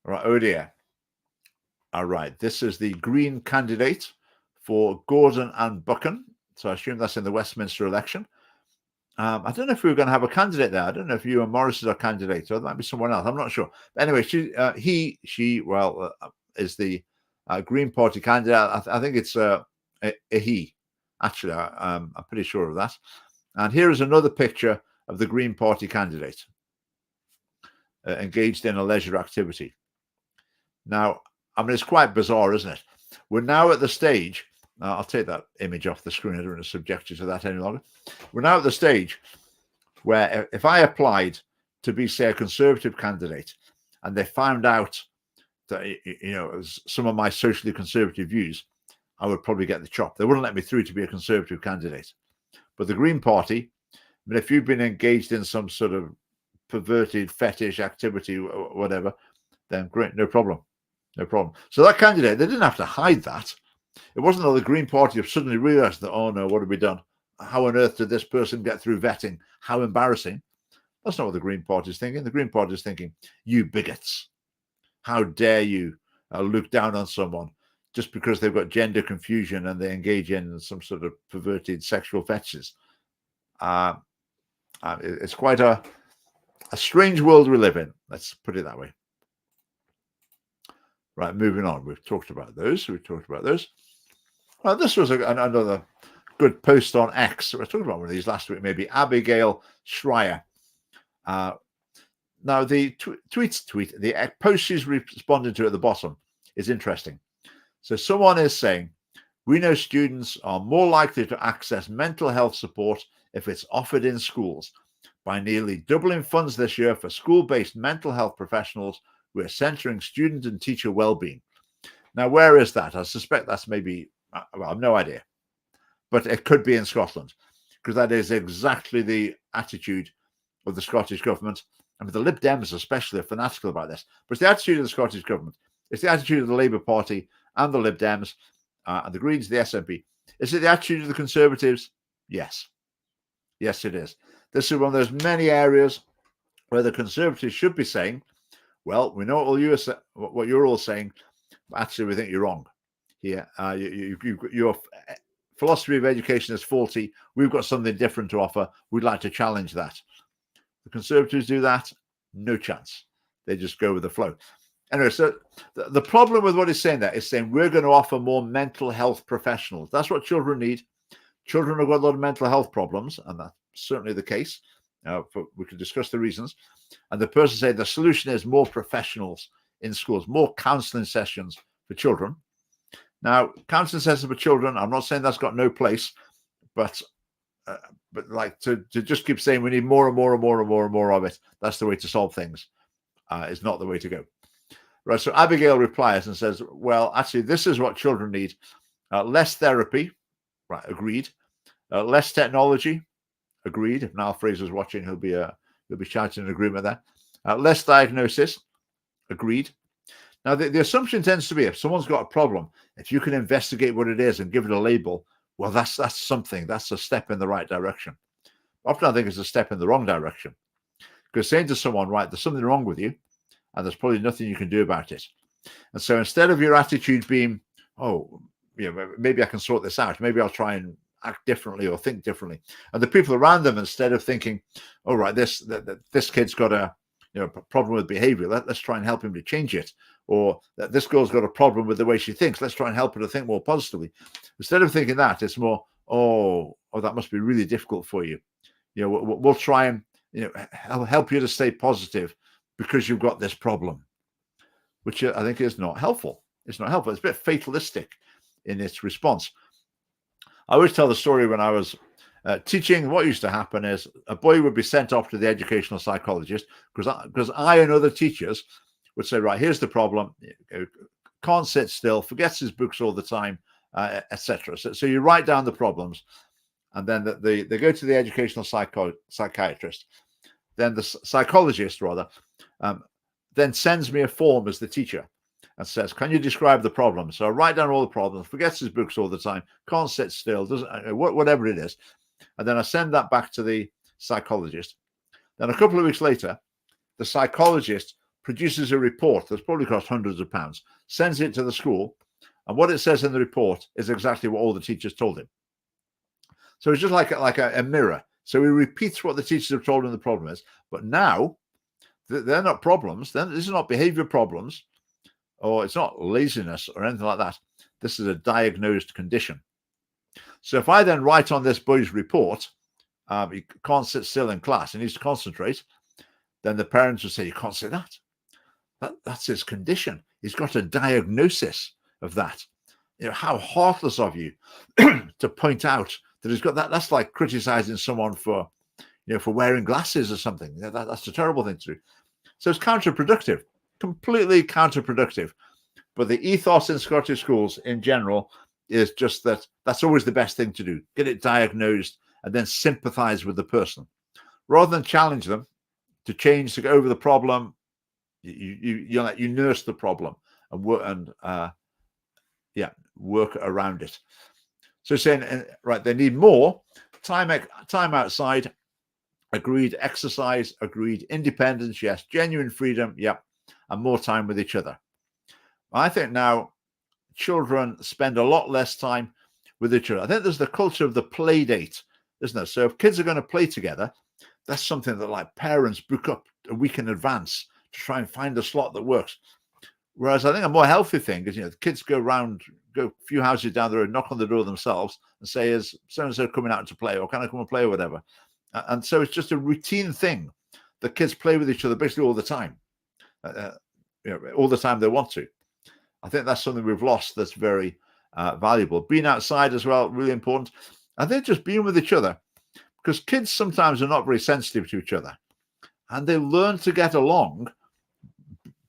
Right, oh dear. All right, this is the Green candidate for Gordon and Buchan. So I assume that's in the Westminster election. I don't know if we were going to have a candidate there. I don't know if Ewan Morris is our candidate, or it might be someone else. I'm not sure. But anyway, she is the Green Party candidate. I think it's a he. Actually, I'm pretty sure of that. And here is another picture of the Green Party candidate engaged in a leisure activity. Now, I mean, it's quite bizarre, isn't it? We're now at the stage. I'll take that image off the screen. I don't want to subject you to that any longer. We're now at the stage where if I applied to be, say, a Conservative candidate, and they found out that, some of my socially conservative views, I would probably get the chop. They wouldn't let me through to be a Conservative candidate. But the Green Party, I mean, if you've been engaged in some sort of perverted fetish activity or whatever, then great, no problem. No problem. So that candidate, they didn't have to hide that. It wasn't that the Green Party have suddenly realized that, oh no, what have we done? How on earth did this person get through vetting? How embarrassing. That's not what the Green Party is thinking. The Green Party is thinking, you bigots, how dare you look down on someone just because they've got gender confusion and they engage in some sort of perverted sexual fetishes. It's quite a strange world we live in. Let's put it that way. Right, moving on. We've talked about those. Well, this was another good post on X. We were talking about one of these last week, maybe. Abigail Schreier. Now, the the post she's responded to at the bottom is interesting. So someone is saying, we know students are more likely to access mental health support if it's offered in schools. By nearly doubling funds this year for school-based mental health professionals, we're centering student and teacher well-being. Now, where is that? I suspect that's maybe, well, I've no idea, but it could be in Scotland, because that is exactly the attitude of the Scottish government. I mean, the Lib Dems especially are fanatical about this, but it's the attitude of the Scottish government. It's the attitude of the Labour Party and the Lib Dems and the Greens, the SNP. Is it the attitude of the Conservatives? Yes. Yes, it is. This is one of those many areas where the Conservatives should be saying, well, we know what you're all saying, but actually we think you're wrong here. Your philosophy of education is faulty. We've got something different to offer. We'd like to challenge that. The Conservatives do that? No chance. They just go with the flow. Anyway, so the problem with what he's saying there is saying we're going to offer more mental health professionals. That's what children need. Children have got a lot of mental health problems, and that's certainly the case. We can discuss the reasons. And the person said the solution is more professionals in schools, more counselling sessions for children. Now, counselling sessions for children, I'm not saying that's got no place, but like to just keep saying we need more and more and more and more and more of it, that's the way to solve things, is not the way to go. Right, so Abigail replies and says, well, actually, this is what children need. Less therapy, right, agreed. Less technology, agreed. If Niall Fraser's watching, he'll be shouting in agreement there. Less diagnosis, agreed. Now, the assumption tends to be if someone's got a problem, if you can investigate what it is and give it a label, well, that's something. That's a step in the right direction. Often I think it's a step in the wrong direction. Because saying to someone, right, there's something wrong with you, and there's probably nothing you can do about it. And so instead of your attitude being, oh, maybe I can sort this out, maybe I'll try and act differently or think differently. And the people around them, instead of thinking, oh, right, this kid's got a problem with behavior, let's try and help him to change it. Or that this girl's got a problem with the way she thinks, let's try and help her to think more positively. Instead of thinking that, it's more, oh, that must be really difficult for you. We'll try and help you to stay positive because you've got this problem, which I think is not helpful. It's not helpful. It's a bit fatalistic in its response. I always tell the story when I was teaching. What used to happen is a boy would be sent off to the educational psychologist because I and other teachers would say, right, here's the problem. Can't sit still, forgets his books all the time, etc. So you write down the problems, and then they go to the educational psychiatrist. Then the psychologist, rather, then sends me a form as the teacher and says, can you describe the problem? So I write down all the problems, forgets his books all the time, can't sit still, doesn't whatever it is. And then I send that back to the psychologist. Then a couple of weeks later, the psychologist produces a report that's probably cost hundreds of pounds, sends it to the school, and what it says in the report is exactly what all the teachers told him. So it's just like a mirror. So he repeats what the teachers have told him the problem is, but now they're not problems. Then this is not behavior problems, or it's not laziness or anything like that. This is a diagnosed condition. So if I then write on this boy's report, he can't sit still in class, he needs to concentrate, then the parents would say, you can't say that. That's his condition. He's got a diagnosis of that. How heartless of you to point out that he's got that. That's like criticizing someone for wearing glasses or something. That's a terrible thing to do. So it's counterproductive, completely counterproductive. But the ethos in Scottish schools in general is just that that's always the best thing to do. Get it diagnosed and then sympathize with the person. Rather than challenge them to change, to go over the problem, you nurse the problem and work around it. So saying, right, they need more time outside, agreed, exercise, agreed, independence, yes, genuine freedom, yep, and more time with each other. I think now children spend a lot less time with each other. I think there's the culture of the play date, isn't there? So if kids are going to play together, that's something that like parents book up a week in advance to try and find a slot that works. Whereas I think a more healthy thing is, the kids go a few houses down the road, knock on the door themselves and say, is so-and-so coming out to play, or can I come and play, or whatever. And so it's just a routine thing. The kids play with each other basically all the time, all the time they want to. I think that's something we've lost that's very valuable. Being outside as well, really important. And then just being with each other, because kids sometimes are not very sensitive to each other. And they learn to get along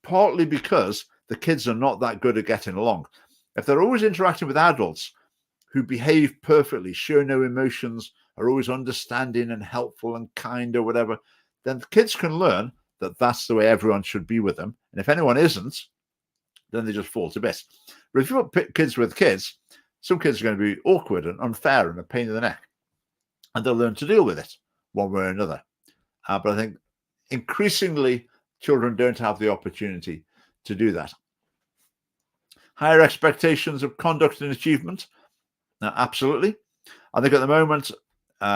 partly because the kids are not that good at getting along. If they're always interacting with adults who behave perfectly, show no emotions, are always understanding and helpful and kind or whatever, then the kids can learn that that's the way everyone should be with them. And if anyone isn't, then they just fall to bits. But if you put kids with kids, some kids are going to be awkward and unfair and a pain in the neck. And they'll learn to deal with it one way or another. But I think increasingly children don't have the opportunity to do that. Higher expectations of conduct and achievement. Absolutely. I think at the moment,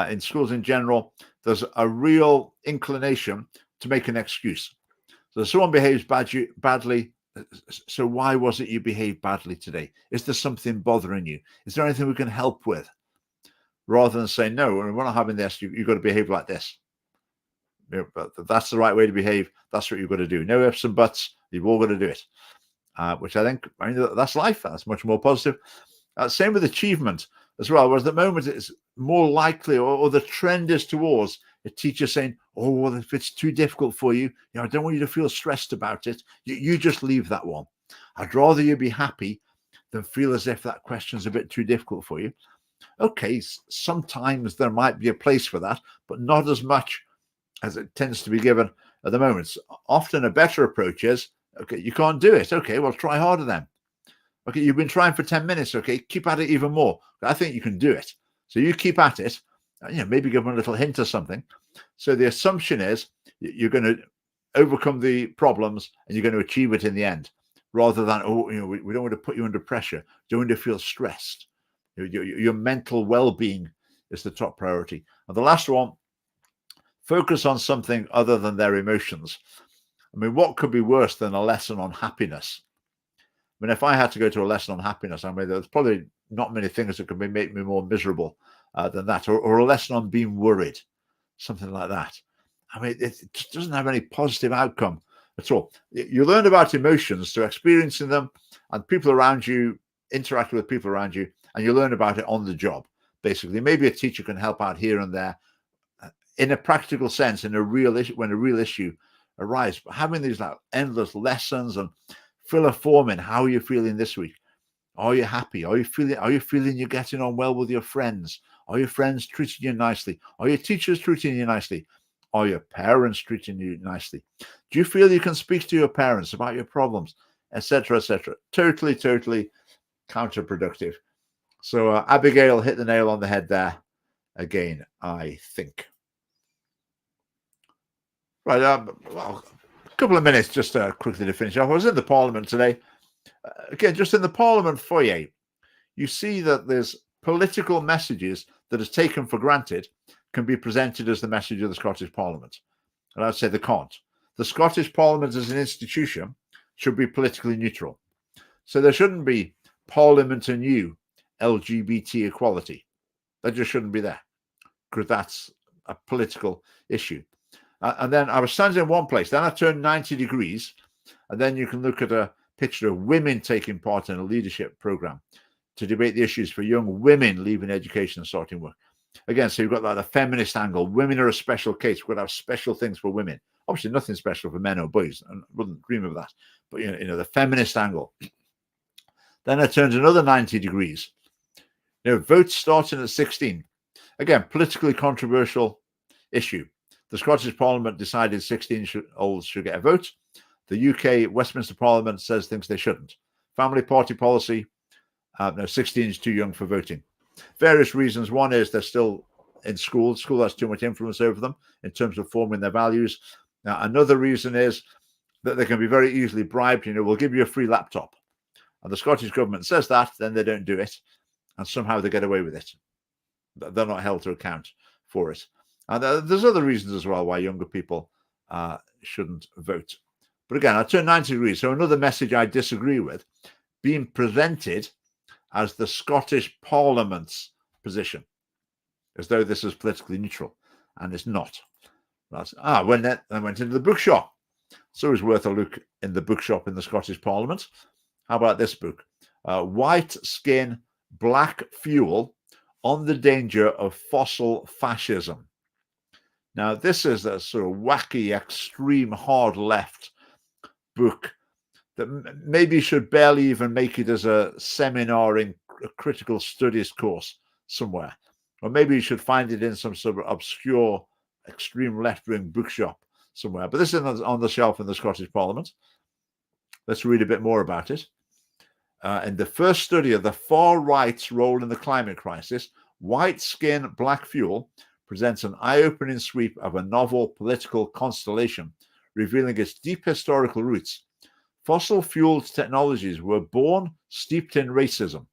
in schools in general, there's a real inclination to make an excuse. So if someone behaves badly, so why was it you behaved badly today? Is there something bothering you? Is there anything we can help with? Rather than saying, no, we're not having this, you've got to behave like this. But that's the right way to behave. That's what you've got to do. No ifs and buts. You've all got to do it. Which I think, that's life. That's much more positive. Same with achievement as well. Whereas at the moment, it's more likely, or the trend is towards a teacher saying, oh, well, if it's too difficult for you, I don't want you to feel stressed about it. You just leave that one. I'd rather you be happy than feel as if that question's a bit too difficult for you. Okay, sometimes there might be a place for that, but not as much as it tends to be given at the moment. Often a better approach is, okay, you can't do it. Okay, well, try harder then. Okay, you've been trying for 10 minutes. Okay, keep at it even more. I think you can do it. So you keep at it, maybe give them a little hint or something. So the assumption is you're going to overcome the problems and you're going to achieve it in the end, rather than, we don't want to put you under pressure. Don't want to feel stressed. Your mental well-being is the top priority. And the last one, focus on something other than their emotions. What could be worse than a lesson on happiness? If I had to go to a lesson on happiness, there's probably not many things that could make me more miserable than that, or a lesson on being worried, something like that. It just doesn't have any positive outcome at all. You learn about emotions through experiencing them, and people around you, interacting with people around you, and you learn about it on the job, basically. Maybe a teacher can help out here and there in a practical sense, when a real issue arises. But having these endless lessons and fill a form in, how are you feeling this week? Are you happy? Are you feeling you're getting on well with your friends? Are your friends treating you nicely? Are your teachers treating you nicely? Are your parents treating you nicely? Do you feel you can speak to your parents about your problems, etc., etc.? Totally counterproductive. So Abigail hit the nail on the head there again, I think. Right, well, a couple of minutes just quickly to finish off. I was in the Parliament today. Again, just in the Parliament foyer, you see that there's political messages that is taken for granted can be presented as the message of the Scottish Parliament. And I'd say they can't. The Scottish Parliament as an institution should be politically neutral. So there shouldn't be Parliament and you, LGBT equality. That just shouldn't be there, because that's a political issue. And then I was standing in one place, then I turned 90 degrees, and then you can look at a picture of women taking part in a leadership program to debate the issues for young women leaving education and starting work. Again, so you've got a feminist angle. Women are a special case. We've got to have special things for women. Obviously, nothing special for men or boys. I wouldn't dream of that. But, the feminist angle. Then I turned another 90 degrees. Votes starting at 16. Again, politically controversial issue. The Scottish Parliament decided 16-year-olds should get a vote. The UK Westminster Parliament thinks they shouldn't. Family party policy, 16 is too young for voting. Various reasons. One is they're still in school. School has too much influence over them in terms of forming their values. Now, another reason is that they can be very easily bribed. We'll give you a free laptop. And the Scottish government says that, then they don't do it. And somehow they get away with it. They're not held to account for it. And there's other reasons as well why younger people shouldn't vote. But again, I turn 90 degrees. So another message I disagree with, being presented as the Scottish Parliament's position, as though this is politically neutral, and it's not. I went into the bookshop. So it's worth a look in the bookshop in the Scottish Parliament. How about this book? White Skin, Black Fuel, on the Danger of Fossil Fascism. Now, this is a sort of wacky, extreme, hard left book that maybe should barely even make it as a seminar in a critical studies course somewhere. Or maybe you should find it in some sort of obscure, extreme left-wing bookshop somewhere. But this is on the shelf in the Scottish Parliament. Let's read a bit more about it. In the first study of the far right's role in the climate crisis, White Skin, Black Fuel presents an eye-opening sweep of a novel political constellation, revealing its deep historical roots. Fossil-fueled technologies were born steeped in racism.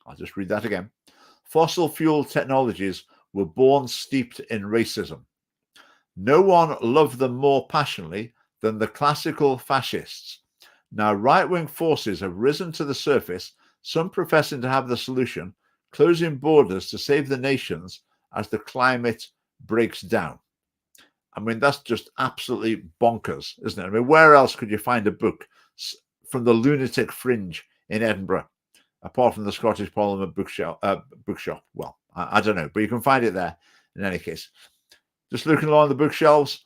I'll just read that again. Fossil-fueled technologies were born steeped in racism. No one loved them more passionately than the classical fascists. Now right-wing forces have risen to the surface, some professing to have the solution, closing borders to save the nations as the climate breaks down. I mean, that's just absolutely bonkers, isn't it? I mean, where else could you find a book from the lunatic fringe in Edinburgh, apart from the Scottish Parliament bookshop? Well, I don't know, but you can find it there in any case. Just looking along the bookshelves,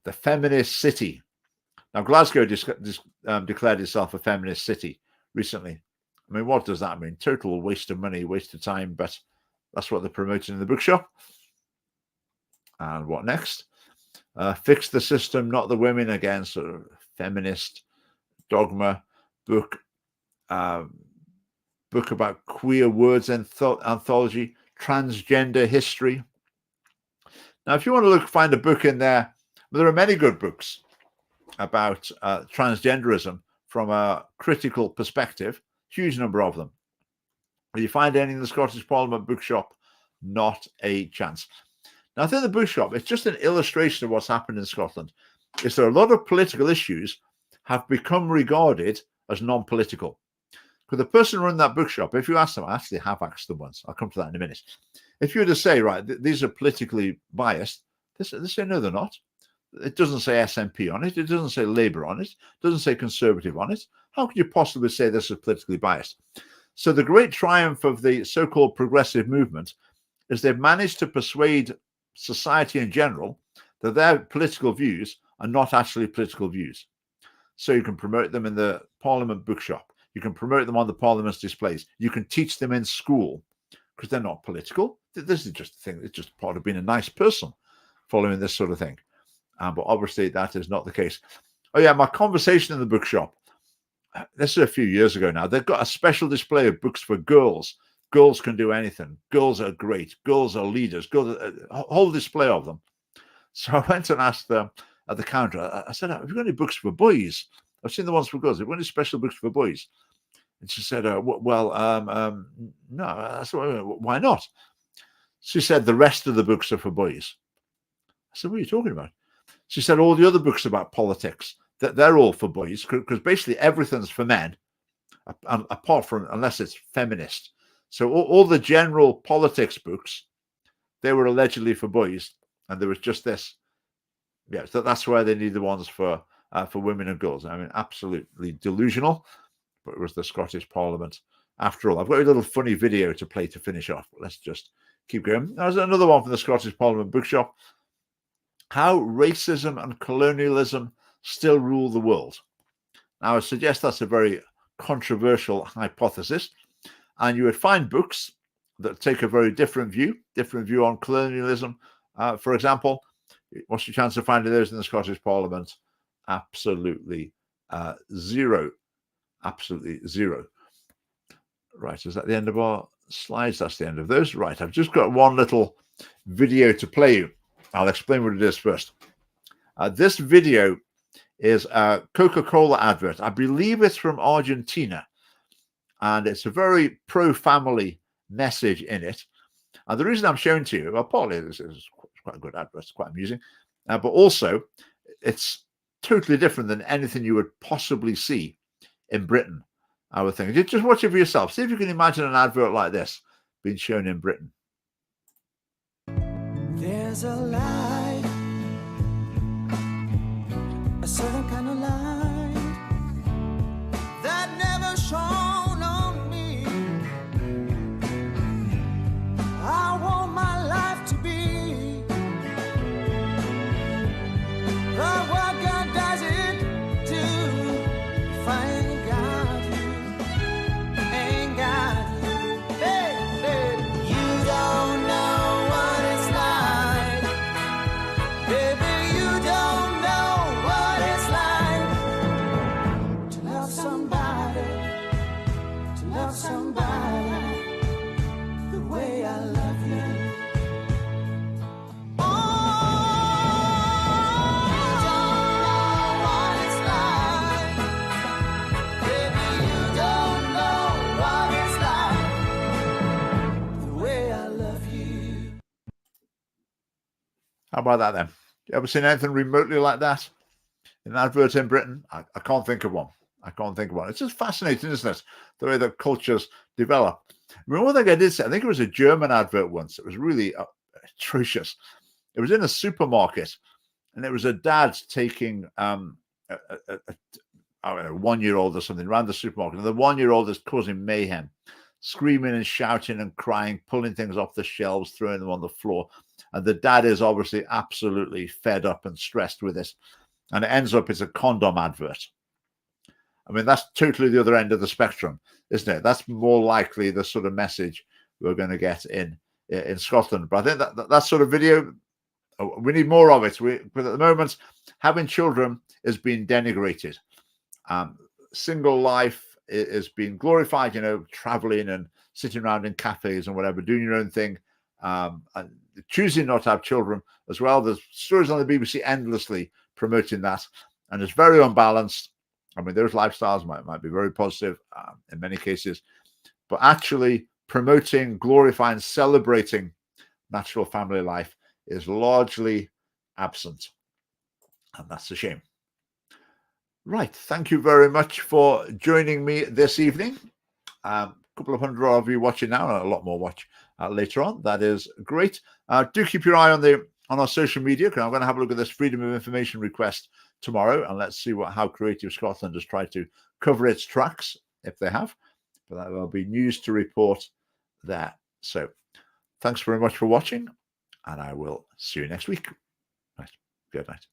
the feminist city. Now, Glasgow declared itself a feminist city recently. I mean, what does that mean? Total waste of money, waste of time, but that's what they're promoting in the bookshop. And what next? Fix the system, not the women. Again, sort of feminist dogma book. Book about queer words anthology, transgender history. Now, if you want to find a book in there, there are many good books about transgenderism from a critical perspective, huge number of them. If you find any in the Scottish Parliament bookshop, not a chance. Now, I think the bookshop, it's just an illustration of what's happened in Scotland. Is there a lot of political issues have become regarded as non-political. Because the person running that bookshop, if you ask them, I actually have asked them once, I'll come to that in a minute. If you were to say, right, these are politically biased, they say, no, they're not. It doesn't say SNP on it. It doesn't say Labour on it. It doesn't say Conservative on it. How could you possibly say this is politically biased? So the great triumph of the so-called progressive movement is they've managed to persuade society in general that their political views are not actually political views. So you can promote them in the Parliament bookshop. You can promote them on the Parliament's displays. You can teach them in school because they're not political. This is just a thing. It's just part of being a nice person following this sort of thing. But obviously that is not the case. Oh yeah, my conversation in the bookshop, this is a few years ago now. They've got a special display of books for girls. Girls can do anything. Girls are great. Girls are leaders. Girls, a whole display of them. So I went and asked them at the counter. I said, have you got any books for boys? I've seen the ones for girls. Have you got any special books for boys? And she said, no. I said, why not? She said, the rest of the books are for boys. I said, what are you talking about? She said, all the other books about politics, that they're all for boys, because basically everything's for men, apart from, unless it's feminist. So all the general politics books, they were allegedly for boys, and there was just this. Yeah, so that's why they need the ones for women and girls. I mean, absolutely delusional, but it was the Scottish Parliament after all. I've got a little funny video to play to finish off, but let's just keep going. There's another one from the Scottish Parliament bookshop. How racism and colonialism still rule the world. Now, I suggest that's a very controversial hypothesis, and you would find books that take a very different view on colonialism. For example, what's your chance of finding those in the Scottish Parliament? Absolutely zero. Absolutely zero. Right, is that the end of our slides? That's the end of those. Right, I've just got one little video to play you. I'll explain what it is first. This video is a Coca-Cola advert. I believe it's from Argentina, and it's a very pro-family message in it. And the reason I'm showing to you, well, partly this is quite a good advert, it's quite amusing, but also it's totally different than anything you would possibly see in Britain, I would think. Just watch it for yourself. See if you can imagine an advert like this being shown in Britain. There's a light, a certain kind of light that never shone on me. I want my life to be the what God does it do. If I ain't got you, ain't got you, baby, you don't know what it's like. Baby, you don't know what it's like to love somebody the way I love you. Oh, you don't know what it's like. Baby, you don't know what it's like the way I love you. How about that then? You ever seen anything remotely like that in an advert in Britain? I can't think of one. I can't think of one. It's just fascinating, isn't it? The way that cultures develop. I mean, one thing I did say, I think it was a German advert once. It was really atrocious. It was in a supermarket, and it was a dad taking I don't know, 1-year-old or something around the supermarket, and the 1-year-old is causing mayhem, screaming and shouting and crying, pulling things off the shelves, throwing them on the floor. And the dad is obviously absolutely fed up and stressed with this. And it ends up, it's a condom advert. I mean, that's totally the other end of the spectrum, isn't it? That's more likely the sort of message we're going to get in Scotland. But I think that sort of video, we need more of it. But at the moment, having children is being denigrated. Single life is being glorified, you know, traveling and sitting around in cafes and whatever, doing your own thing, and choosing not to have children as well. There's stories on the BBC endlessly promoting that, and it's very unbalanced. I mean, those lifestyles might be very positive in many cases, but actually promoting, glorifying, celebrating natural family life is largely absent, and that's a shame. Right, thank you very much for joining me this evening. A couple of hundred of you watching now, and a lot more watch later on. That is great. Do keep your eye on our social media, because I'm going to have a look at this Freedom of Information request tomorrow, and let's see how Creative Scotland has tried to cover its tracks, if they have. But there will be news to report there. So thanks very much for watching, and I will see you next week. Right. Good night.